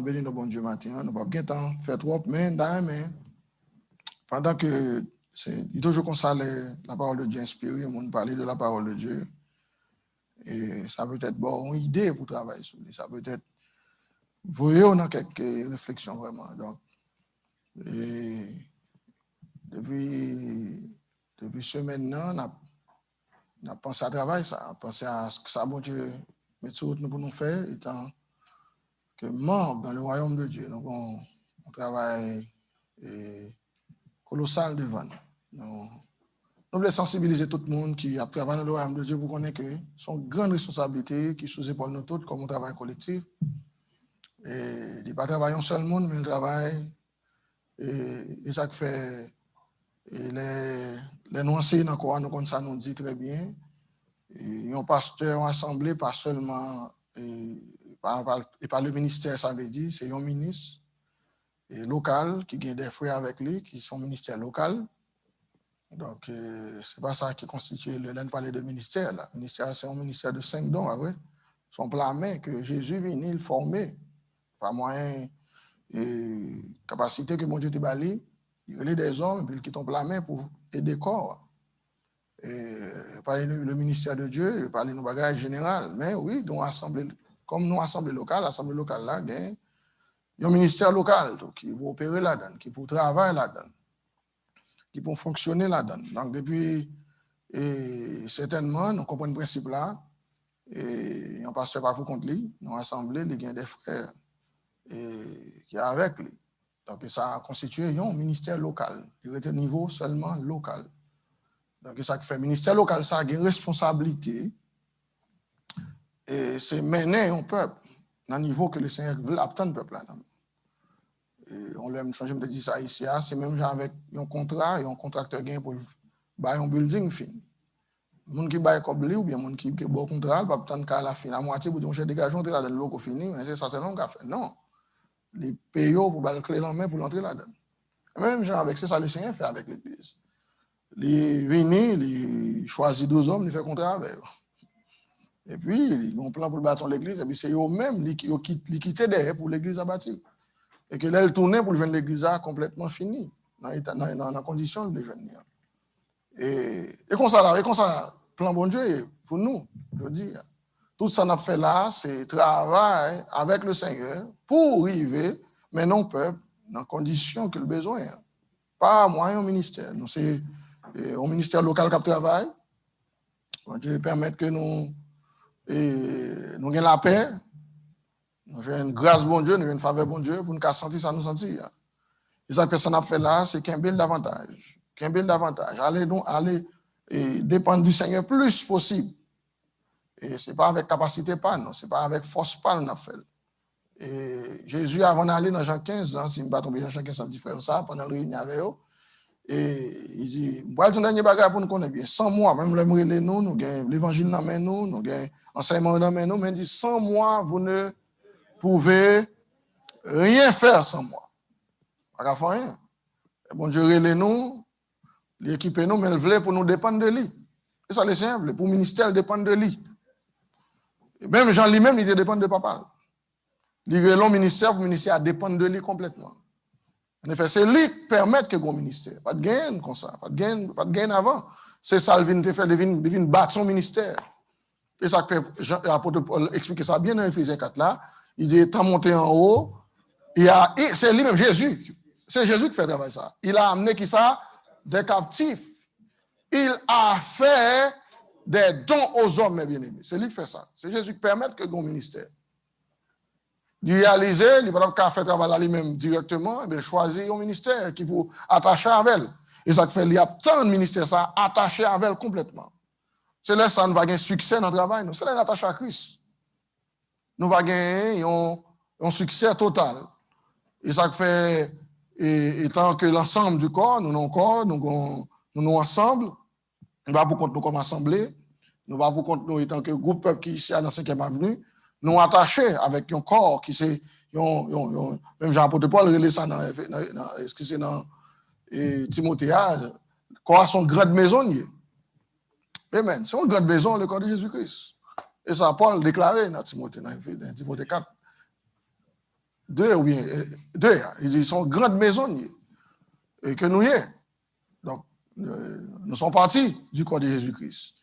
Béni le bon Dieu matin, nous pas bien temps faire trop, mais pendant que il est toujours comme ça la parole de Dieu inspirée, on parler de la parole de Dieu, et ça peut être bon une idée pour travailler sur lui, ça peut être voyez on a quelques réflexions vraiment. Donc, et depuis ce maintenant, on a pensé à travail, ça, on a pensé à ce que ça bon Dieu met sur nous pour nous faire, étant que membre dans le royaume de Dieu. Donc on travaille colossal devant nous. Nous voulons sensibiliser tout le monde qui a travaillé dans le royaume de Dieu pour connaître que son grande responsabilité qui est sous épaule nous tous comme un travail collectif. Et il n'est pas travailler un seul monde, mais il travaille et ça fait les nuances dans quoi nous comme ça nous dit très bien. Et un pasteur en assemblée pas seulement par le ministère, ça veut dire c'est un ministre local qui a des frères avec lui qui sont ministères local. Donc, c'est pas ça qui constitue le parler de ministère. Là. Le ministère, c'est un ministère de 5 dons, ouais. Son plan main que Jésus vient il former par moyen et capacité que mon Dieu te bali, il y a des hommes puis qui ton plan main pour aider corps. Et parler le ministère de Dieu, parler de bagage général, mais oui, donc assemblée comme nous assemblée locale là, il y a un ministère local donc, qui va opérer là-dedans, qui pour travailler là-dedans, qui pour fonctionner là-dedans. Donc depuis certainement nous comprenons le principe là et un pasteur pas vous contre lui, nous assemblée, il y a des frères qui est avec lui. Donc ça a constitué un ministère local, il était au niveau seulement local. Donc ça fait ministère local ça a une responsabilité et c'est mener un peuple dans le niveau que le Seigneur veut attendre le peuple là. Et on l'a même changé de dire ça ici, c'est même genre avec un contrat et un contracteur gain pour bailler un building fini. Les gens qui baillent comme lui ou bien les gens qui ont un contrat, pas attendre qu'à la fin, la moitié pour dire on cherche dégageons là dans le local fini, mais c'est ça c'est long qu'a fait. Non. Les payent pour bailler clé en main pour l'entrer là-dedans. Même genre avec ça le Seigneur fait avec l'église. Les venir, les choisir 2 hommes, les faire contrat avec eux. Et puis, ils ont un plan pour bâtir l'église, et puis c'est eux-mêmes qui quittent derrière pour l'église à bâtir. Et que là, ils tournent pour joindre l'église complètement finie, dans la condition de venir. Et comme ça, plan bon Dieu pour nous, je dis. Tout ça qu'on a fait là, c'est travail avec le Seigneur pour arriver, mais non peuple, dans les conditions que le besoin. Pas moyen au ministère. Nous, c'est au ministère local qui travaille. Dieu permet que nous ayons la paix, nous avons une grâce bon Dieu, nous avons une faveur bon Dieu pour nous sentir ça nous sentir. Et ça que personne a fait là, c'est qu'un bel davantage. Allez dépendre du Seigneur plus possible. Et ce n'est pas avec capacité pas, non, ce n'est pas avec force pas qu'on a fait. Et Jésus, avant d'aller dans Jean 15, si je ne pas tomber dans Jean 15, ça dit frère ça, pendant la réunion avec eux, et il dit, voilà un dernier bagage pour nous connaître bien. 100 mois, même nous avons l'évangile dans nous, nous avons l'enseignement dans nous, mais il dit 100 mois, vous ne pouvez rien faire sans moi. Pas faire rien. Bon Dieu, nous, l'équipe nous, mais il voulait pour nous dépendre de lui. Et ça, les simple, pour le ministère, dépendre de lui. Et même Jean lui-même, il dépend de papa. Il est le ministère pour le ministère dépend de lui complètement. En effet, c'est lui qui permet que le ministère. Pas de gain comme ça, pas de gain avant. C'est ça, il vient battre son ministère. Et ça fait, l'apôtre Paul explique ça bien dans Éphésiens 4 là. Il dit, étant monté en haut, c'est lui-même, Jésus. C'est Jésus qui fait travailler ça. Il a amené qui ça? Des captifs. Il a fait des dons aux hommes, mes bien-aimés. C'est lui qui fait ça. C'est Jésus qui permet que le ministère. Il réalise, il ne peut pas faire travail à lui-même directement, mais il choisit un ministère qui peut attacher avec elle. Et ça fait, il y a tant de ministères ça attaché avec elle complètement. C'est là que ça nous va gagner succès dans le travail. C'est là qu'on attache à Christ. Nous va gagner un succès total. Et ça fait, étant que l'ensemble du corps, nous ensemble, nous va pour compte nous comme assemblée, nous va pour compte nous étant que groupe peuple qui ici à la 5e avenue, nous attachés avec un corps qui c'est même Jean-Apôtre Paul relève ça dans Timothée, corps son grande maison. Amen. C'est une grande maison le corps de Jésus-Christ. Et ça Paul déclaré dans Timothée 4. deux, ou bien, deux, ils sont grandes maisons, et que nous y est. Donc, nous sommes partis du corps de Jésus-Christ.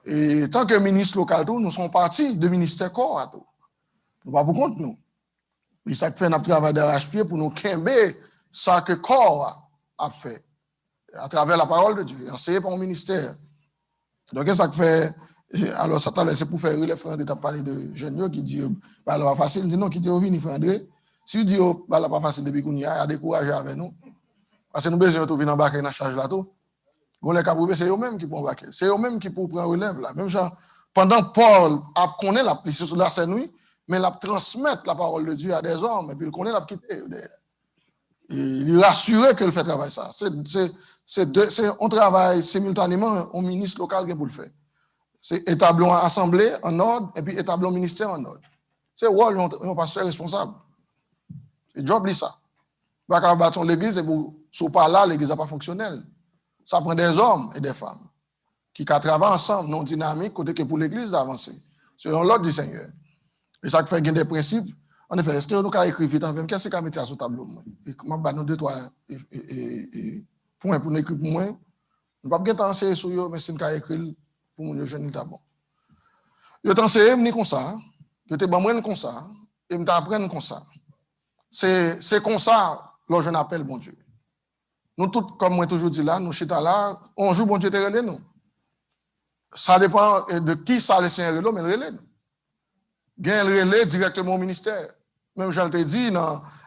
Et tant que ministre local, nous sommes partis du ministère corps à tout. Nous pas pour compte, nous. Et ça fait un travail d'arrache-pied pour nous quimber ça que corps a fait à travers la parole de Dieu, enseigné par mon ministère. Donc, ça fait, alors ça c'est pour faire les frères André, tu as parlé de jeunes qui disent, bah, alors facile, dit non, qui dit, vini frère André, si vous dites, bah, là, pas facile depuis qu'on y a découragé avec nous, parce que nous besoin de venir embarquer dans la charge là tout. C'est eux-mêmes qui vont embarquer, c'est eux-mêmes qui vont prendre relève là. Même genre, pendant Paul a connaît la sur la scène, mais la transmettre la parole de Dieu à des hommes, et puis il connaît la quitter. Il rassurait qu'il fait travail ça. On travaille simultanément au ministre local qui pour le faire. C'est établir une assemblée en ordre et puis établir un ministère en ordre. C'est rôle un pasteur responsable. C'est job ça. Pas qu'à battre l'église et pour soit pas là l'église n'est pas fonctionnelle. Ça prend des hommes et des femmes qui travaillent ensemble, non dynamique, côté que pour l'église d'avancer selon l'ordre du Seigneur. Et ça fait des principes. En effet, est-ce que nous avons écrit vite avec qu'est-ce qu'on mettre sur le tableau? Et comment nous deux, trois points pour nous écrire pour moi? Nous ne pouvons pas enseigner sur eux, mais si nous avons écrit pour nous, jeune d'abord. Je t'enseigne comme ça, je te bamouine comme ça, et je t'apprends comme ça. C'est comme ça que je n'appelle bon Dieu. Nous tous, comme moi toujours dit là, nous chita là, on joue bon Dieu te relais nous. Ça dépend de qui ça le Seigneur relais, mais le relais nous. Gain le relais directement au ministère. Même Jean te dit,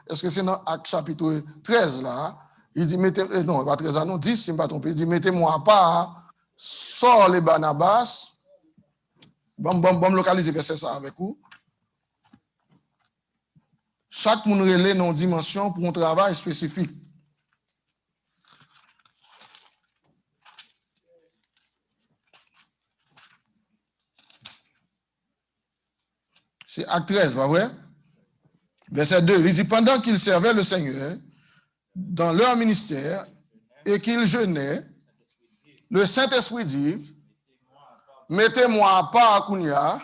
est-ce que c'est dans Acte chapitre 13 là, il dit, non, pas 13 non, 10, si je ne me trompe, il dit, mettez-moi à part, sort les Barnabas, bon localiser verset ça avec vous. Chaque monde relais dans une dimension pour un travail spécifique. C'est Acte 13, pas vrai? Verset 2, il dit, pendant qu'ils servaient le Seigneur dans leur ministère et qu'ils jeûnaient, le Saint-Esprit dit, mettez-moi à part à Kounia,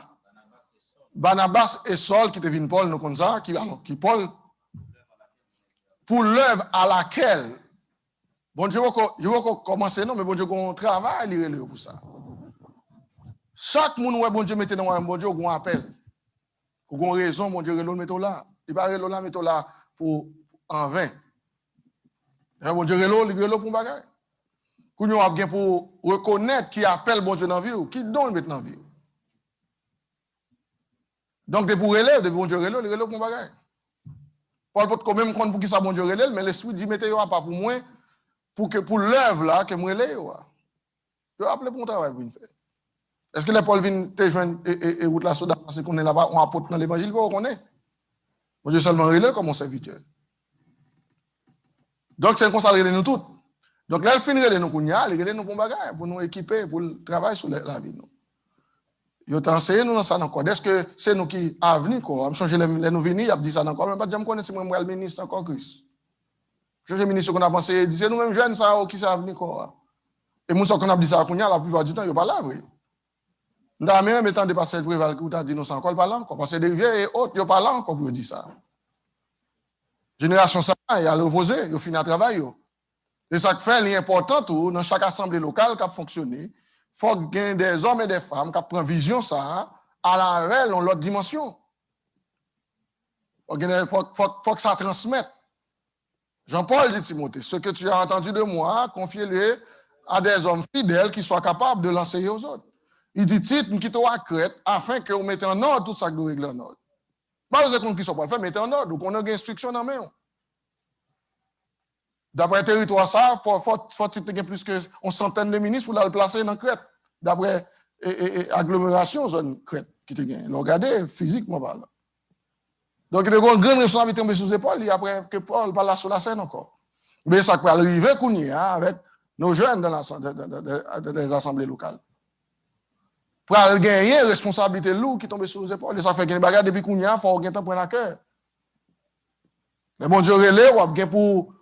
Barnabas et Saul, qui deviennent Paul, nous comme ça, qui Paul, pour l'œuvre à laquelle, bon Dieu, je vais commencer, non, mais bon Dieu, qu'on travaille, il est pour ça. Chaque monde, bon Dieu, mettez dans un bon Dieu, qu'on appelle. Qu'on a raison, bon Dieu, le mettez là. Il va le là, mettez là pour en vain. Bon Dieu, le pour bagay. Qu'on a bien pour reconnaître qui appelle bon Dieu dans la vie, qui donne mettre dans la vie. Donc, pour relève, de bon Dieu, le pour bagay. Paul peut quand même compte pour qui ça bon Dieu relève, mais l'esprit dit mettez pas pour moi, pour l'œuvre là, que moi relève. Je vais appeler pour un travail pour une faire. Est-ce que les Paul viennent te joindre et route la soda parce qu'on est là-bas, on apporte dans l'évangile, qu'on est? Bon Dieu seulement relève comme mon serviteur. Donc, c'est comme ça, nous toutes. Donc, là, il finit de nous, il relève nous pour bagage, pour nous équiper, pour le travail sur la vie. Il t'a enseigné nous dans ça encore. Est-ce que c'est nous qui avons quoi? Changer les nous venir, il a dit ça encore. Même pas de me c'est moi le ministre encore Christ. Changer le ministre qu'on a pensé, il dit c'est nous-mêmes jeunes ça qui ça venir quoi. Et nous qu'on a dit ça la plupart du temps, il pas là vrai. Nous avons même temps de passer le préval qui t'a dit nous encore pas là encore parce que des vieux et autres, il pas là encore pour dire ça. Génération ça, il a l'opposé, il finit à travailler. Et ça fait l'important tout dans chaque assemblée locale qui a fonctionné. Il faut qu'il y ait des hommes et des femmes qui prennent vision ça à la réelle dans l'autre dimension. Il faut que ça transmette. Jean-Paul dit Timothée, ce que tu as entendu de moi, confie-le à des hommes fidèles qui soient capables de l'enseigner aux autres. Il dit Tite, nous quittons à Crète afin que vous mettez en ordre tout ça que vous réglez en ordre. Pas de compte qui sont pas fait, mettez en ordre. Donc on a une instruction dans la main. D'après le territoire, ça, faut plus qu'une centaine de ministres pour le placer dans Crète. D'après agglomération, zone Crète, qui te gagne. Regardez, physiquement, parlant. Donc, il y a une grande responsabilité sous les épaules, après que Paul parle sur la scène encore. Mais ça peut arriver avec nos jeunes dans les assemblées locales. Pour gagner une responsabilité lourde qui tombe sur les épaules. Et ça fait qu'il y a des bagages depuis Kounia, il faut gagner un point à cœur. Mais bon Dieu, relève, on a pour.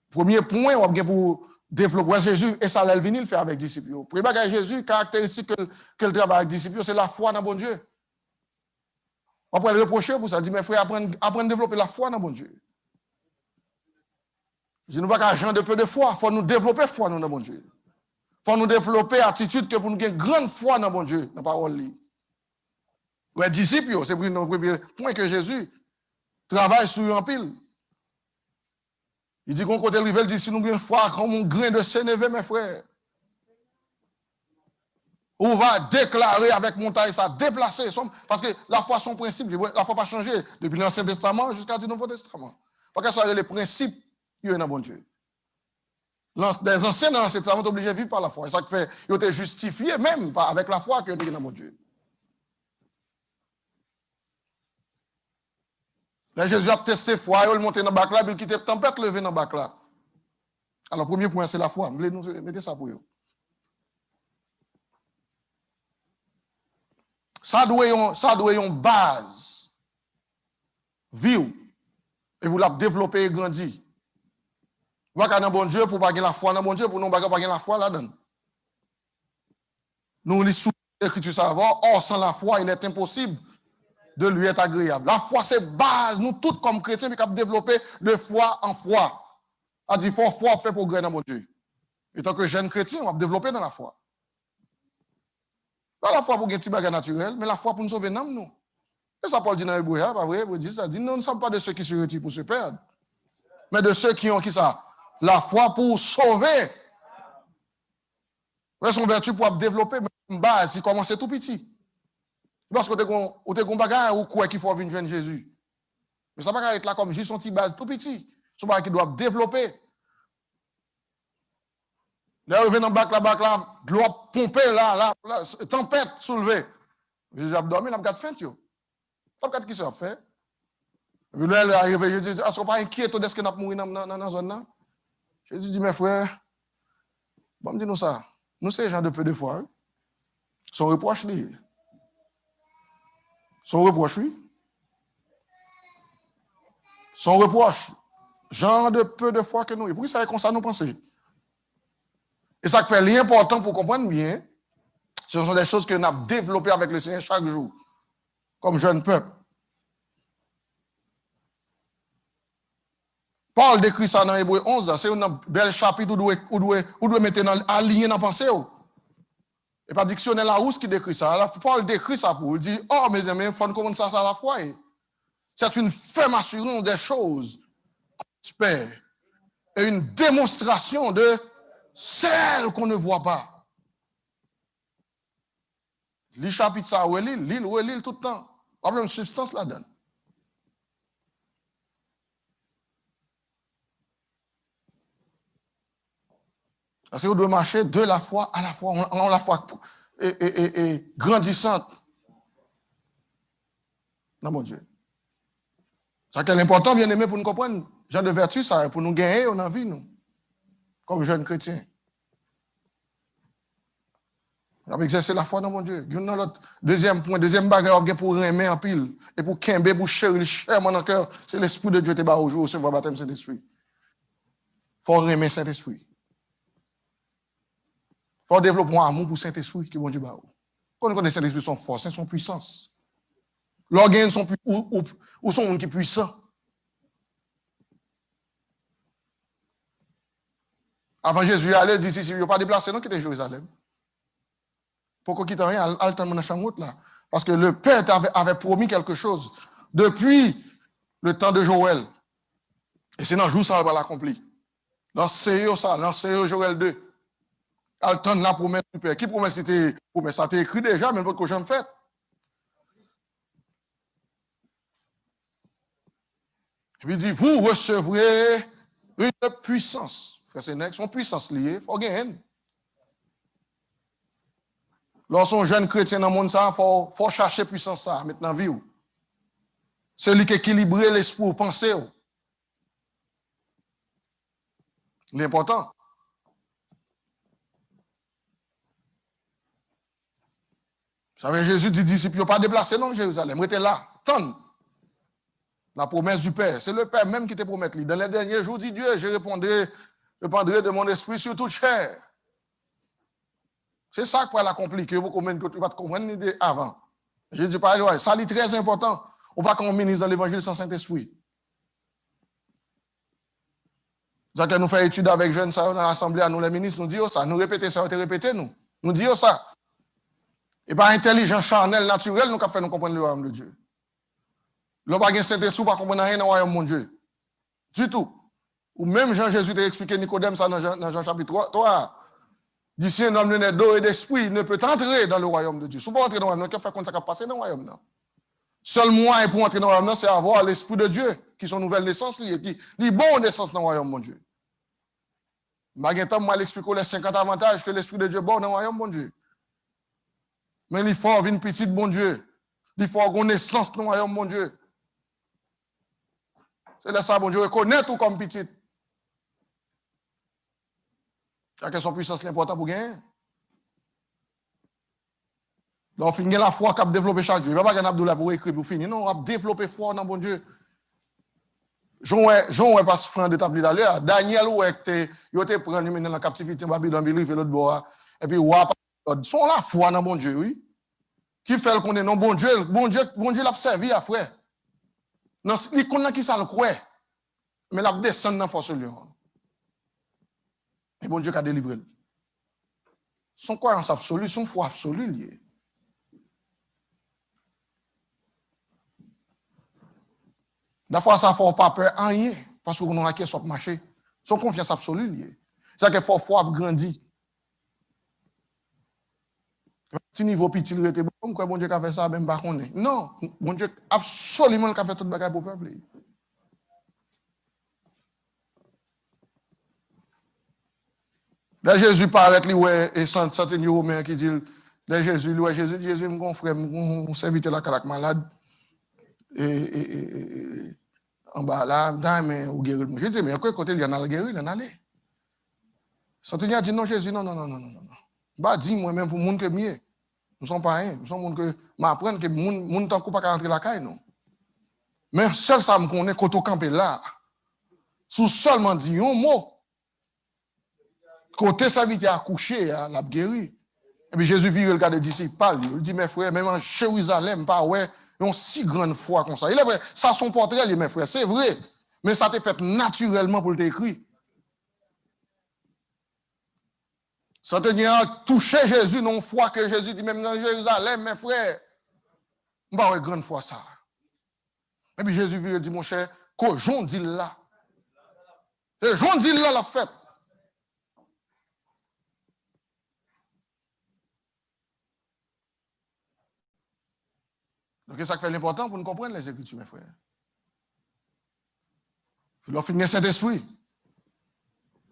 Premier point, on a pour développer Jésus, et ça l'a venu le faire avec les disciples. Le premier Jésus, caractéristique que le travail avec les disciples, c'est la foi dans bon Dieu. On peut le reprocher pour ça. Dit, mes frères, apprendre à développer la foi dans mon Dieu. Je ne veux pas qu'à gens de peu de foi. Il faut nous développer foi dans mon Dieu. Il faut nous développer attitude que pour nous gagner grande foi dans mon Dieu, dans la parole. Les disciples, c'est pour le premier point que Jésus travaille sur un pile. Il dit qu'on côté rivel dit si nous avons une foi comme un grain de sénévé, mes frères. On va déclarer avec montagne ça, déplacer. Parce que la foi, son principe, la foi n'a pas changé depuis l'Ancien Testament jusqu'à le Nouveau Testament. Parce que ça, les principes, il y a un bon Dieu. Les anciens dans l'Ancien Testament sont obligés de vivre par la foi. Et ça fait, ils ont été justifiés même avec la foi qu'ils ont dans bon Dieu. Là, Jésus a testé foi, il a monté dans le bac là, il a quitté la tempête, levé dans le bac là. Alors, le premier point, c'est la foi. Vous voulez nous mettre ça pour vous. Ça doit être une base. Vivre. Et vous la développer et grandir. Vous n'avez pas bon Dieu pour pas gagner la foi dans bon Dieu, pour nous pas gagner la foi là-dedans. Nous lisons l'écriture savoir, or sans la foi, il est impossible de lui être agréable. La foi, c'est base. Nous, tous comme chrétiens, nous avons développé de foi en foi. A dit, foi fait progrès dans mon Dieu. Et tant que jeune chrétien, on va développer dans la foi. Pas la foi pour gagner des bagages naturels, mais la foi pour nous sauver l'âme, nous. Et ça, Paul dit dans l'Hébreu, pas vrai, il dit ça. Il dit, nous ne sommes pas de ceux qui se retirent pour se perdre, mais de ceux qui ont qui ça? La foi pour sauver. Son vertu pour développer une base, il commence tout petit. Parce que tu as un bagage ou quoi qu'il faut venir joindre Jésus. Mais ça ne va pas être là comme juste un petit base tout petit. C'est un bagage qui doit développer. Là, on vient dans le bac là, de l'eau pompée là, tempête soulevée. Jésus a dormi, il a fait faim. Il a qui ça fait. Et puis là, il est arrivé, Jésus dit, est-ce qu'on pas inquiet de ce qu'on a mouru dans la zone là? Jésus dit, mes frères, bon, dis-nous ça. Nous, c'est les gens de peu de foi. Son reproche, lui. Son reproche, oui. Son reproche. Genre de peu de foi que nous. Et pourquoi ça est comme ça nous penser? Et ça fait l'important pour comprendre bien, ce sont des choses que nous avons développées avec le Seigneur chaque jour, comme jeune peuple. Paul décrit ça dans Hébreu 11, c'est un bel chapitre où doit mettre aligné dans la pensée. Et pas dictionnaire Larousse qui décrit ça. Alors, Paul décrit ça pour dire, oh, mais il faut commencer ça à la foi. C'est une ferme assurance des choses qu'on espère. Et une démonstration de celles qu'on ne voit pas. Les chapitres ça, l'île tout le temps. Pas une substance là-dedans. Parce que vous devez marcher de la foi à la foi. On a la foi et grandissante. Non, mon Dieu. C'est l'important, bien aimé, pour nous comprendre. Genre de vertu, ça, pour nous gagner, on a envie, nous. Comme jeunes chrétiens. On a exercé la foi dans mon Dieu. Deuxième point, deuxième bagarre, pour remettre en pile. Et pour qu'un pour chérir mon cœur, c'est l'Esprit de Dieu qui est au jour, c'est le baptême Saint-Esprit. Il faut remettre Saint-Esprit. Il faut développer un amour pour Saint-Esprit qui est bon Dieu. Quand on connaît Saint-Esprit, son force, son puissance. L'organe sont ou sont qui puissants. Avant Jésus allait, il dit, si il n'y a pas déplacé, non, qui était Jérusalem. Pourquoi quitter rien, à dans la chambre là? Parce que le Père avait promis quelque chose depuis le temps de Joël. Et c'est dans le jour ça va l'accomplir. Dans Joël 2. À le temps de la promesse du Père. Qui promet c'était promesse? Ça a été écrit déjà, mais votre cochon fait. Et puis il dit, vous recevrez une puissance. Frère Sénèque, son puissance liée, il faut gagner. Lorsqu'on jeune chrétien dans le monde, il faut chercher puissance ça, maintenant vie. Celui qui équilibre l'esprit, penser. L'important. Vous savez, Jésus dit, disciples, pas déplacé non Jérusalem, restez là, attendez. La promesse du Père, c'est le Père même qui te promet. Dans les derniers jours, dit Dieu, je répondrai de mon esprit sur toute chair. C'est ça qui va l'accomplir, que vous ne pouvez pas comprendre avant. Jésus parle, ça c'est très important. On va comme ministre dans l'évangile sans Saint-Esprit. C'est-à-dire que nous faisons étude avec jeunes, ça, dans l'assemblée, à nous, les ministres, nous disons ça, nous répétons ça, nous répétons, nous disons ça. Et par intelligence charnelle, naturelle, nous fait nous comprendre le royaume de Dieu. L'on pas Saint-Esprit, pas comprendre rien dans le royaume de Dieu. Du tout. Ou même Jean-Jésus t'a expliqué Nicodème ça dans Jean chapitre 3. D'ici un homme né d'eau et d'esprit ne peut entrer dans le royaume de Dieu. Si vous ne pouvez entrer dans le royaume, qu'est-ce que ça va passer dans le royaume? Seul moyen pour entrer dans le royaume, c'est avoir l'esprit de Dieu, qui sont nouvelle naissance, qui est bon naissance dans le royaume de Dieu. Maintenant, moi, l'explique les 50 avantages que l'esprit de Dieu est bon dans le royaume de Dieu. Mais il faut avoir une petite bon Dieu. Il faut avoir une naissance dans le royaume de Dieu. C'est là ça, bon Dieu, reconnaît tout comme petite. Quelle que son puissance l'important pour gagner. Donc, on finit la foi qu'on a développé chaque jour. Il ne va pas gagner Abdoulaye pour écrire pour finir. Non, on a développé foi dans bon Dieu. Jean est pas franc d'établir d'ailleurs. Daniel ouais que il était pris dans la captivité en Babylone, il fait l'autre bord. Et puis roi sont la foi dans bon Dieu, oui. Qui fait qu'on est non bon Dieu l'a servi à frère. Non, il connaît qui ça le croit. Mais l'a descend dans force lion. Et bon Dieu qui a délivré. Son croyance absolue, son foi absolue lié. La fois, ça ne fait pas peur à rien, parce qu'on a qui sur le marché. Son confiance absolue liée. C'est-à-dire qu'il faut foi grandir. Petit niveau petit, il était bon, quoi, bon Dieu qui a fait ça, même pas qu'on est. Non, bon Dieu absolument qui a fait tout le bagage pour le peuple. Là, Jésus paraît, lui, ouais, et centenier romain qui dit, là, Jésus, mon frère, mon serviteur là, qui est malade, et en bas là, mais ou guérir. Je dis, mais à quel côté il y en a le guérir, il en a allé. Centenier a dit, non, Jésus, non. Bah, dis moi-même pour le monde que mieux. Nous ne sommes pas rien. Nous sommes monde que m'apprendre que monde tant qu'on pas rentrer la caille, non. Mais seul ça me connaît quand on campe là. Sous seulement dit un mot. Côté sa vie qui a couché, l'a guéri. Et puis Jésus vit le cas des disciples, parle. Il dit, mes frères, même en Jérusalem, pas ouais, ils ont si grande foi comme ça. Il est vrai, ça son portrait, mes frères, c'est vrai. Mais ça t'est fait naturellement pour l'écrire. Centenier a touché Jésus non foi que Jésus dit, même dans Jérusalem, mes frères. Bah ouais, grande foi ça. Et puis Jésus vit, il dit, mon cher, que j'en dis là. Et j'en dis là la fête. Donc, c'est ça qui fait l'important pour nous comprendre les Écritures, mes frères. Puis, là, finir Saint-Esprit.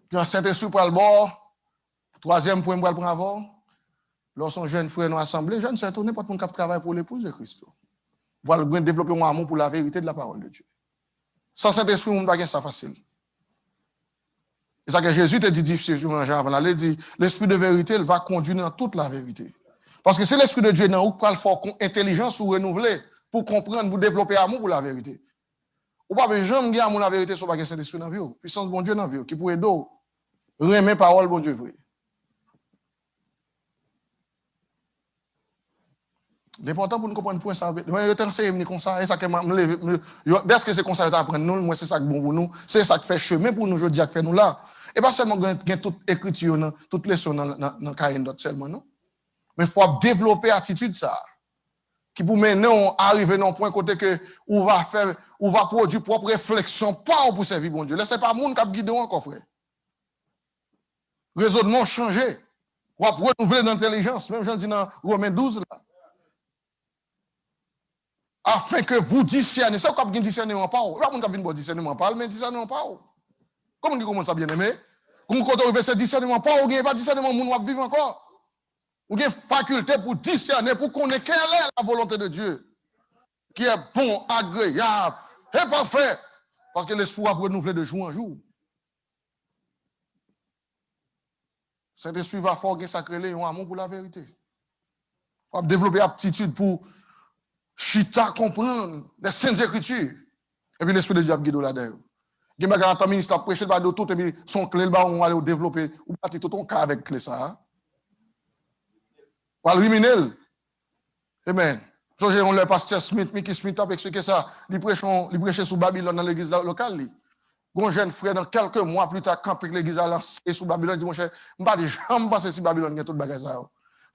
Puis, un Saint-Esprit pour le bord. Troisième point pour le prendre avant. Lorsqu'on jeune frère dans l'assemblée, jeune sœur, n'est pas tout le monde qui travaille pour l'épouse de Christ. Pour développer un amour pour la vérité de la parole de Dieu. Sans Saint-Esprit, on ne va pas ça facile. C'est ça que Jésus te dit difficilement avant d'aller, dit l'esprit de vérité, il va conduire dans toute la vérité. Parce que c'est l'esprit de Dieu dans où il faut intelligence ou renouveler pour comprendre, pour développer amour pour la vérité. Ou pas jamais gagner amour pour la vérité sur pas Saint-Esprit dans la vie, puissance bon Dieu dans la vie, qui pourrait aider remettre parole bon Dieu vrai. L'important pour nous comprendre point ça. Je t'enseigne comme ça, et ça que est-ce que c'est comme ça que apprendre nous, moi c'est ça qui est bon pour nous, c'est ça qui fait chemin pour nous, je dis que fait nous là. Et pas seulement gagner toute écriture, toute leçon dans carré d'autres seulement non. Mais il faut développer attitude ça. Qui pour mener à arriver dans un point côté que on va produire propre réflexion pas pour servir bon Dieu. Laissez pas monde qui a guidé encore frère. Raisonnement changé. On va renouveler l'intelligence, même j'en dis dans Romains 12 là. Afin que vous discerniez, c'est quoi vous discernement pas? Là on qui vient discernement pas, mais discernement pas. Comment on dit comment ça bien aimé? Comment quand on veut ce discernement pas, ou pas discernement moun va vivre encore? Ou bien faculté pour discerner, pour connaître quelle est la volonté de Dieu, qui est bon, agréable et parfait. Parce que l'esprit va renouveler de jour en jour. Saint-Esprit va forger sacré un amour pour la vérité. Il faut développer aptitude pour chita comprendre les saintes écritures. Et puis l'esprit de Dieu a guidé là-dedans. Il y a un ministre qui a prêché de tout, et puis son clé, on va aller développer, ou partir tout ton cas avec clé ça. Pour éliminer. Amen. On le pasteur Smith, Mickey Smith a expliqué ça. Il prêchait sous Babylone dans l'église locale. Un jeune frère, dans quelques mois plus tard, quand l'église a lancé sous Babylone, il dit, mon cher, je ne vais jamais penser si Babylone il y a tout le bagage.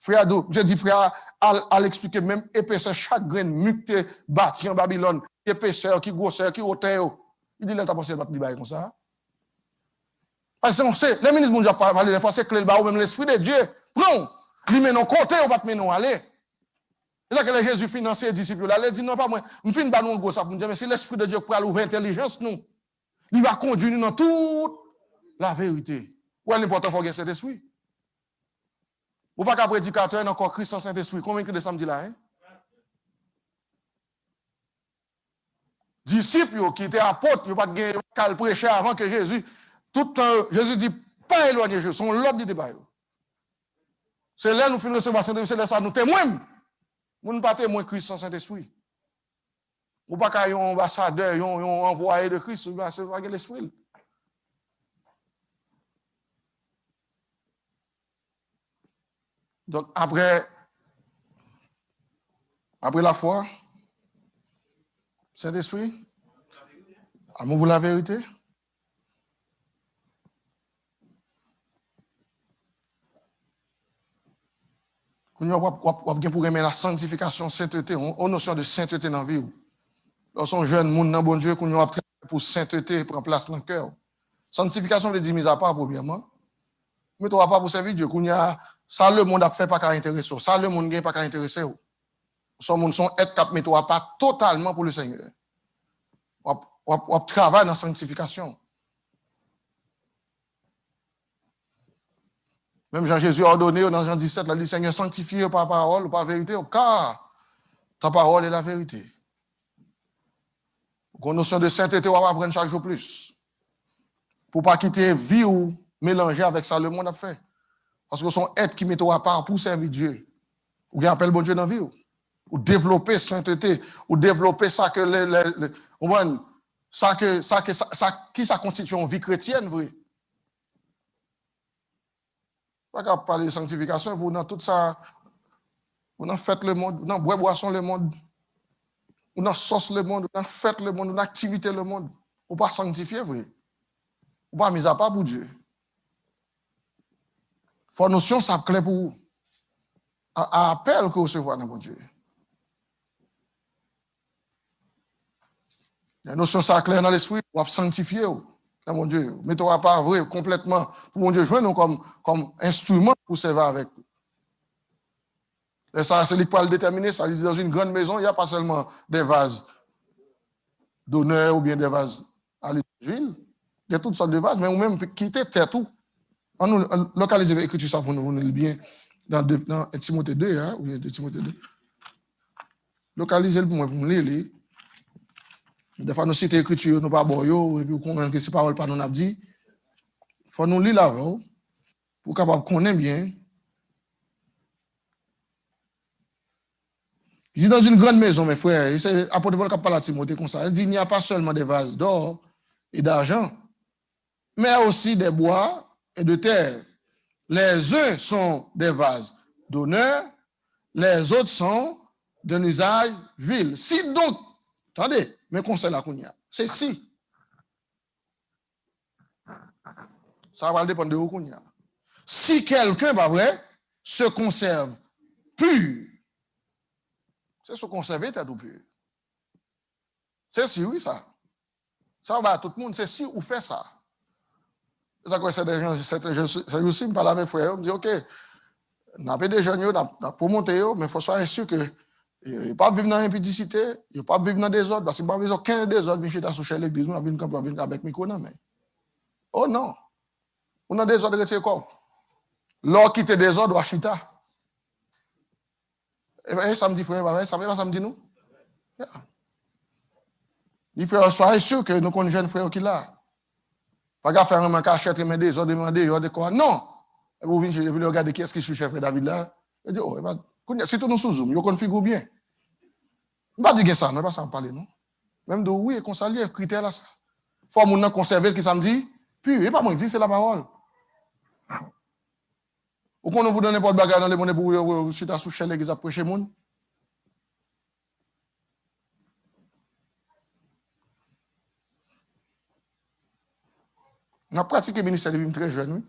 Frère, je dis, frère, à l'expliquer même épaisseur, chaque grain muté, bâti en Babylone, épaisseur, qui grosseur, qui hauteur. Il dit, là, t'as pensé, il va te dire comme ça. Parce que c'est, les ministres mondiaux parlent des fois, c'est clé le bas ou même l'esprit de Dieu. Non, il met nos côtés, on va te mener aller. C'est ça que les Jésus financé les disciples là, il dit, non, pas moi, je ne finis pas nous gros ça pour nous dire, mais si l'esprit de Dieu pour ouvrir l'intelligence, nous, il va conduire nous dans toute la vérité. Où est l'important faut gagner cet esprit? Ou pas qu'un prédicateur encore Christ sans Saint-Esprit. Combien de samedi là, hein? Disciples qui étaient apôtres, ils n'ont pas de prêcher avant que Jésus. Tout le temps, Jésus dit, pas éloigner Jésus, son l'ordre du débat. C'est là nous finissons recevoir Saint-Esprit, c'est là ça nous témoignons. Nous ne pas témoins Christ sans Saint-Esprit. Ou pas qu'un ambassadeur, un envoyé de Christ, c'est pas l'esprit. Donc, après la foi, Saint-Esprit, amour pour la vérité. Quand on a pour aimer la sanctification, sainteté, on a notion de sainteté dans la vie. Lorsqu'on jeune, monde dans bon Dieu, qu'on a pour sainteté, prendre place dans le cœur. Sanctification veut dire mise à part, premièrement. Mais tu ne vas pas pour servir Dieu. Ça, le monde a fait pas qu'à intéresser. Ça, le monde n'a pas qu'à intéresser. Son monde sont être cap, mais tu ne vas pas totalement pour le Seigneur. On travaille dans la sanctification. Même Jean-Jésus a ordonné dans Jean 17, il dit, Seigneur, sanctifie par parole ou par vérité, car ta parole est la vérité. Une notion de sainteté, on va apprendre chaque jour plus. Pour ne pas quitter vie ou mélanger avec ça, le monde a fait. Parce que son être qui met à part pour servir Dieu. Ou qui appelle bon Dieu dans la vie. Ou développer sainteté. Ou développer ça que ça constitue une vie chrétienne, vrai. Pas qu'à parler de sanctification, vous dans tout ça, vous dans faites le monde, vous dans boisson le monde, vous dans sauce le monde, vous dans fête le monde, vous dans activité le monde. Vous pas sanctifier, vrai. Vous pas mis à part pour Dieu. Faut notion ça clair pour vous. À appel que vous recevez dans mon Dieu. La notion ça clair dans l'esprit, vous sanctifier dans mon Dieu. Mettez-vous à part vrai complètement pour mon Dieu jouer nous comme instrument pour servir avec. Et ça, c'est lui qui peut le déterminer. Ça dit dans une grande maison, il n'y a pas seulement des vases d'honneur ou bien des vases à l'huile. Il y a toutes sortes de vases, mais vous-même quitter terre tout. On nous localise l'écriture ça pour nous le bien dans Timothée 2, hein, ou bien 2 Timothée 2. Localisez-le pour moi, pour me lire. Des fois, nous citons l'écriture, nous pas bon, et puis qu'on a que ces paroles pas nous n'a dit. Il faut nous lire là, pour capable connaître bien. Il dit dans une grande maison, mes frères, c'est apôtre Paul qui parle à Timothée comme ça. Il dit il n'y a pas seulement des vases d'or et d'argent, mais aussi des bois et de terre. Les uns sont des vases d'honneur, les autres sont d'un usage vil. Si donc, attendez, mes conseils là qu'on y a, c'est si. Ça va dépendre de où qu'on y a. Si quelqu'un, pas vrai, se conserve pur, c'est se conserver tête ou pur. C'est si, oui, ça. Ça va à tout le monde, c'est si ou fait ça. C'est ça que c'est des gens, c'est aussi, me parle avec frère, me dit, ok, on a des jeunes, on a pour monter, mais il faut soyez sûr que il ne pas vivre dans l'impudicité, il ne pas vivre dans des ordres, parce qu'il n'y a pas aucun des ordres, vient chez ta l'église, on a venir avec micro, non, mais. Oh non, on a des ordres de quoi? L'or quitte des ordres, à chita. Et bien, samedi, frère, samedi, nous? Yeah. Il faut soyez sûr que nous connaissons jeunes frères qui là. Pas qu'à faire un cachette, demander des ordres, quoi. Non. Et vous venez, vous regardez qui est-ce qui est chef David là. Et dit, oh, si tout nous sous zoom, vous configurez bien. Je ne vais pas dire ça, je ne vais pas s'en parler, non. Même de oui, et qu'on s'allie, critère là, ça. Il faut que nous conserver qui samedi, puis, et pas moi qui dis, c'est la parole. Ou qu'on vous donne n'importe bagarre dans les monnaies pour vous, si tu as sous l'église à prêcher monde. On a pratiqué le ministère depuis très jeune, oui.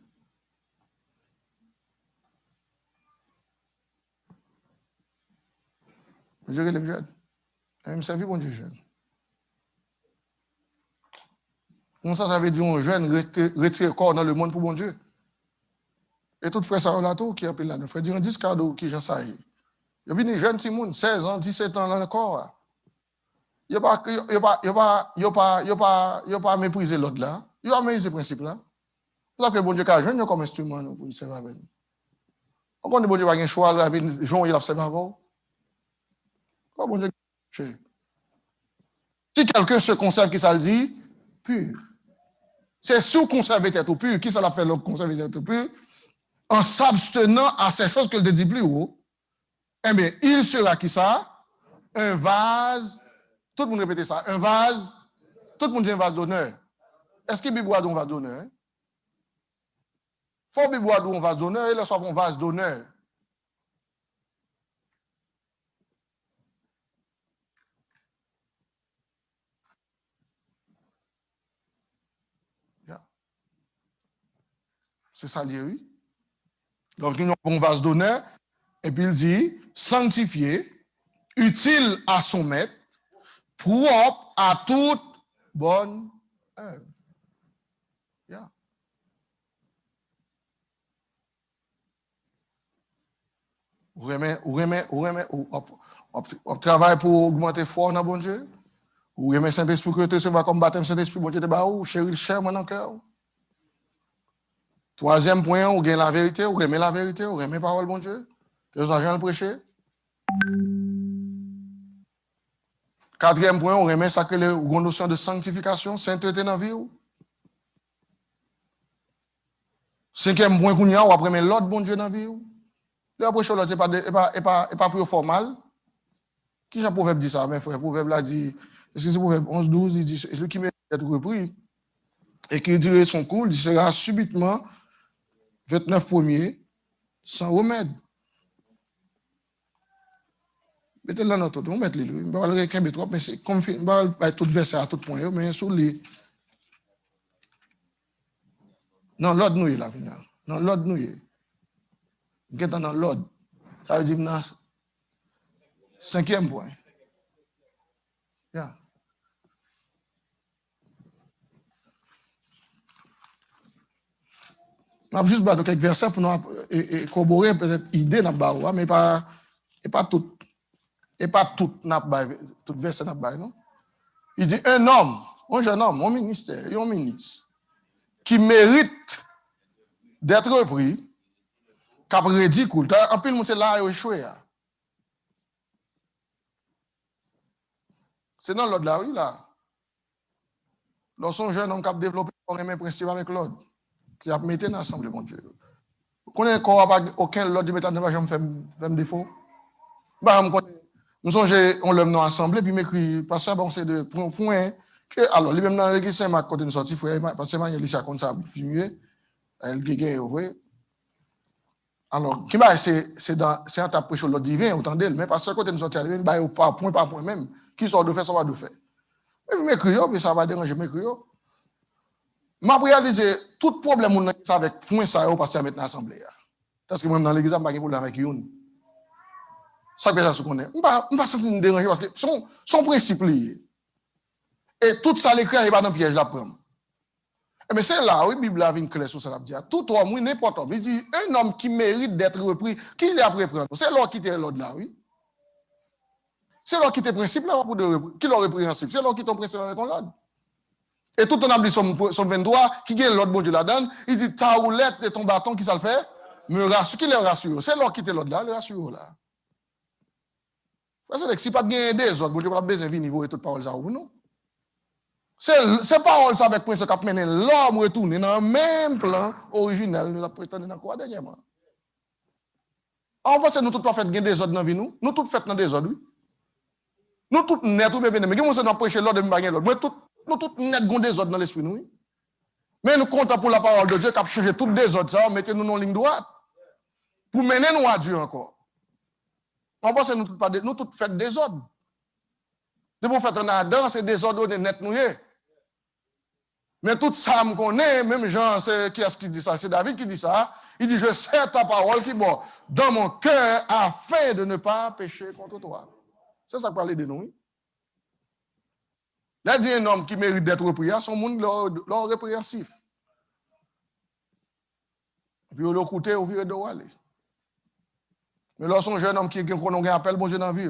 Je dirais les jeunes. Je me servi bon Dieu jeune. Comme ça veut dire un jeune retirer corps dans le monde pour bon Dieu. Et tout frère ça là tout qui appelle là, frère dire un 10 cadeaux qui j'en sais. Il vient jeune Simon, 16 ans, 17 ans dans le corps. Il pas mépriser l'autre là. Il a mépriser ce principe là. C'est ça que bon Dieu a jeune comme instrument pour nous servir avec nous. On connaît bon Dieu pas un choix là, Jean il a servi avant. Comment bon Dieu si quelqu'un se conserve qui ça le dit, pur. C'est sous conserver tête au pur. Qui ça l'a fait le conserver tête au pur? En s'abstenant à ces choses que le dit plus haut. Eh bien, il sera qui ça? Un vase. Tout le monde répète ça. Un vase. Tout le monde dit un vase d'honneur. Est-ce qu'il boit d'un vase d'honneur? Faut boire d'un vase d'honneur et là soit un vase d'honneur. C'est ça lié, oui. Donc, il y a un vase d'honneur, et puis il dit, sanctifié, utile à son maître, propre à toute bonne œuvre. Yeah. On travaille pour augmenter fort dans bon Dieu. Ou remet Saint-Esprit que tu recevras comme baptême Saint-Esprit, bon Dieu te bat ou, chéri, cher, mon en cœur. Troisième point, on gagne la vérité, on remet la vérité, on remet la parole, bon Dieu. Que les agents le prêcher. Quatrième point, on remet ça que les notion de sanctification, sainteté dans la vie. Cinquième point, on va remettre l'autre bon Dieu dans la vie. Le prêcher, ce n'est pas plus formal. Qui j'ai proverbe dit ça, mes frères? Proverbe là dit, est-ce que c'est proverbe 11-12, il dit, celui qui mérite d'être repris et qui dirait son cours, il sera subitement 29 premiers sans remède. Mettez là dans tout, on met les deux. Je ne vais pas trop, mais c'est comme je ne vais pas tout verser à tout point, mais sur les. Non, l'ordre nous est là, non, l'ordre nous est. Vous êtes dans l'ordre. Ça veut dire dans cinquième point. Yeah. On a juste quelques versets pour nous corroborer peut-être idée dans le mais pas tout. Et pas tout verset dans le non? Il dit un homme, un jeune homme, un ministère, un ministre, qui mérite d'être repris, qui a ridicule. En plus, le monde là, il a échoué. C'est dans l'autre là, oui, là. Lorsqu'un jeune homme qui a développé un même principe avec l'autre, qui a mis dans l'assemblée, mon Dieu. Vous connaissez aucun l'autre du métal ne va jamais faire défaut? Nous sommes on l'a dans l'assemblée, puis m'écrit, pasteur, bon, c'est de point. Alors, lui-même dans l'église Saint-Marc, quand il est sorti, frère, pasteur, il a comme ça, puis mieux. Elle gagne, vous voyez. Alors, c'est un tapé sur l'autre divin, autant d'elle, mais parce que quand il est sorti, il va pas point par point même. Qui sort de faire, ça va de faire. Et puis m'écrit, puis ça va déranger m'écrit. M'a réalisé tout problème avec point ça, au pasteur mettre dans l'assemblée. Parce que moi, dans l'église, je n'ai pas de problème avec une. Ça que ça se connaît. Je ne vais pas sentir déranger parce que son principe lié. Et tout ça, l'écrit, il va dans le piège là prendre. Mais c'est là où la Bible a une clé sur ça. Tout homme, oui, n'importe homme. Il dit, un homme qui mérite d'être repris, qui est après prendre. C'est là qui était l'autre là, oui. C'est là qui était principe là pour de qui l'a répréhensible. C'est là qui est ton principe avec l'autre. Et tout en a dit son 23, qui gagne l'autre bon Dieu là-dedans, il dit, ta roulette et ton bâton, qui ça le fait? Me rassure. Qui le rassure? C'est là qui était l'autre là, le rassure là. C'est que si pas de des autres, bon Dieu va besoin de niveau et toute parole ça ou non. C'est parole ça avec prince qui mène l'homme retourner dans le même plan originel nous a prétendu dans quoi dernièrement. On pense nous tout pas fait des autres dans vie nous tout fait dans des autres oui. Nous tout net ou bien mais qui on prêcher l'autre de bagner l'autre. Nous tout net gon des autres dans l'esprit nous. Mais nous comptons pour la parole de Dieu qui a changé toutes des autres ça, mettez nous dans ligne droite pour mener nous à Dieu encore. On pense que nous tout fait des ordres. De vous faire un Adam, c'est des ordres net nous. Mais tout ça me connaît, même Jean, c'est qui est-ce qui dit ça? C'est David qui dit ça. Il dit, je sais ta parole qui bon dans mon cœur afin de ne pas pécher contre toi. C'est ça que parlait de nous. Là, il dit un homme qui mérite d'être repris, son monde l'ont répréhensif. Et puis, on l'a écouté, on vire de où aller. Mais là, son jeune homme qui a appel, bon Dieu dans la vie.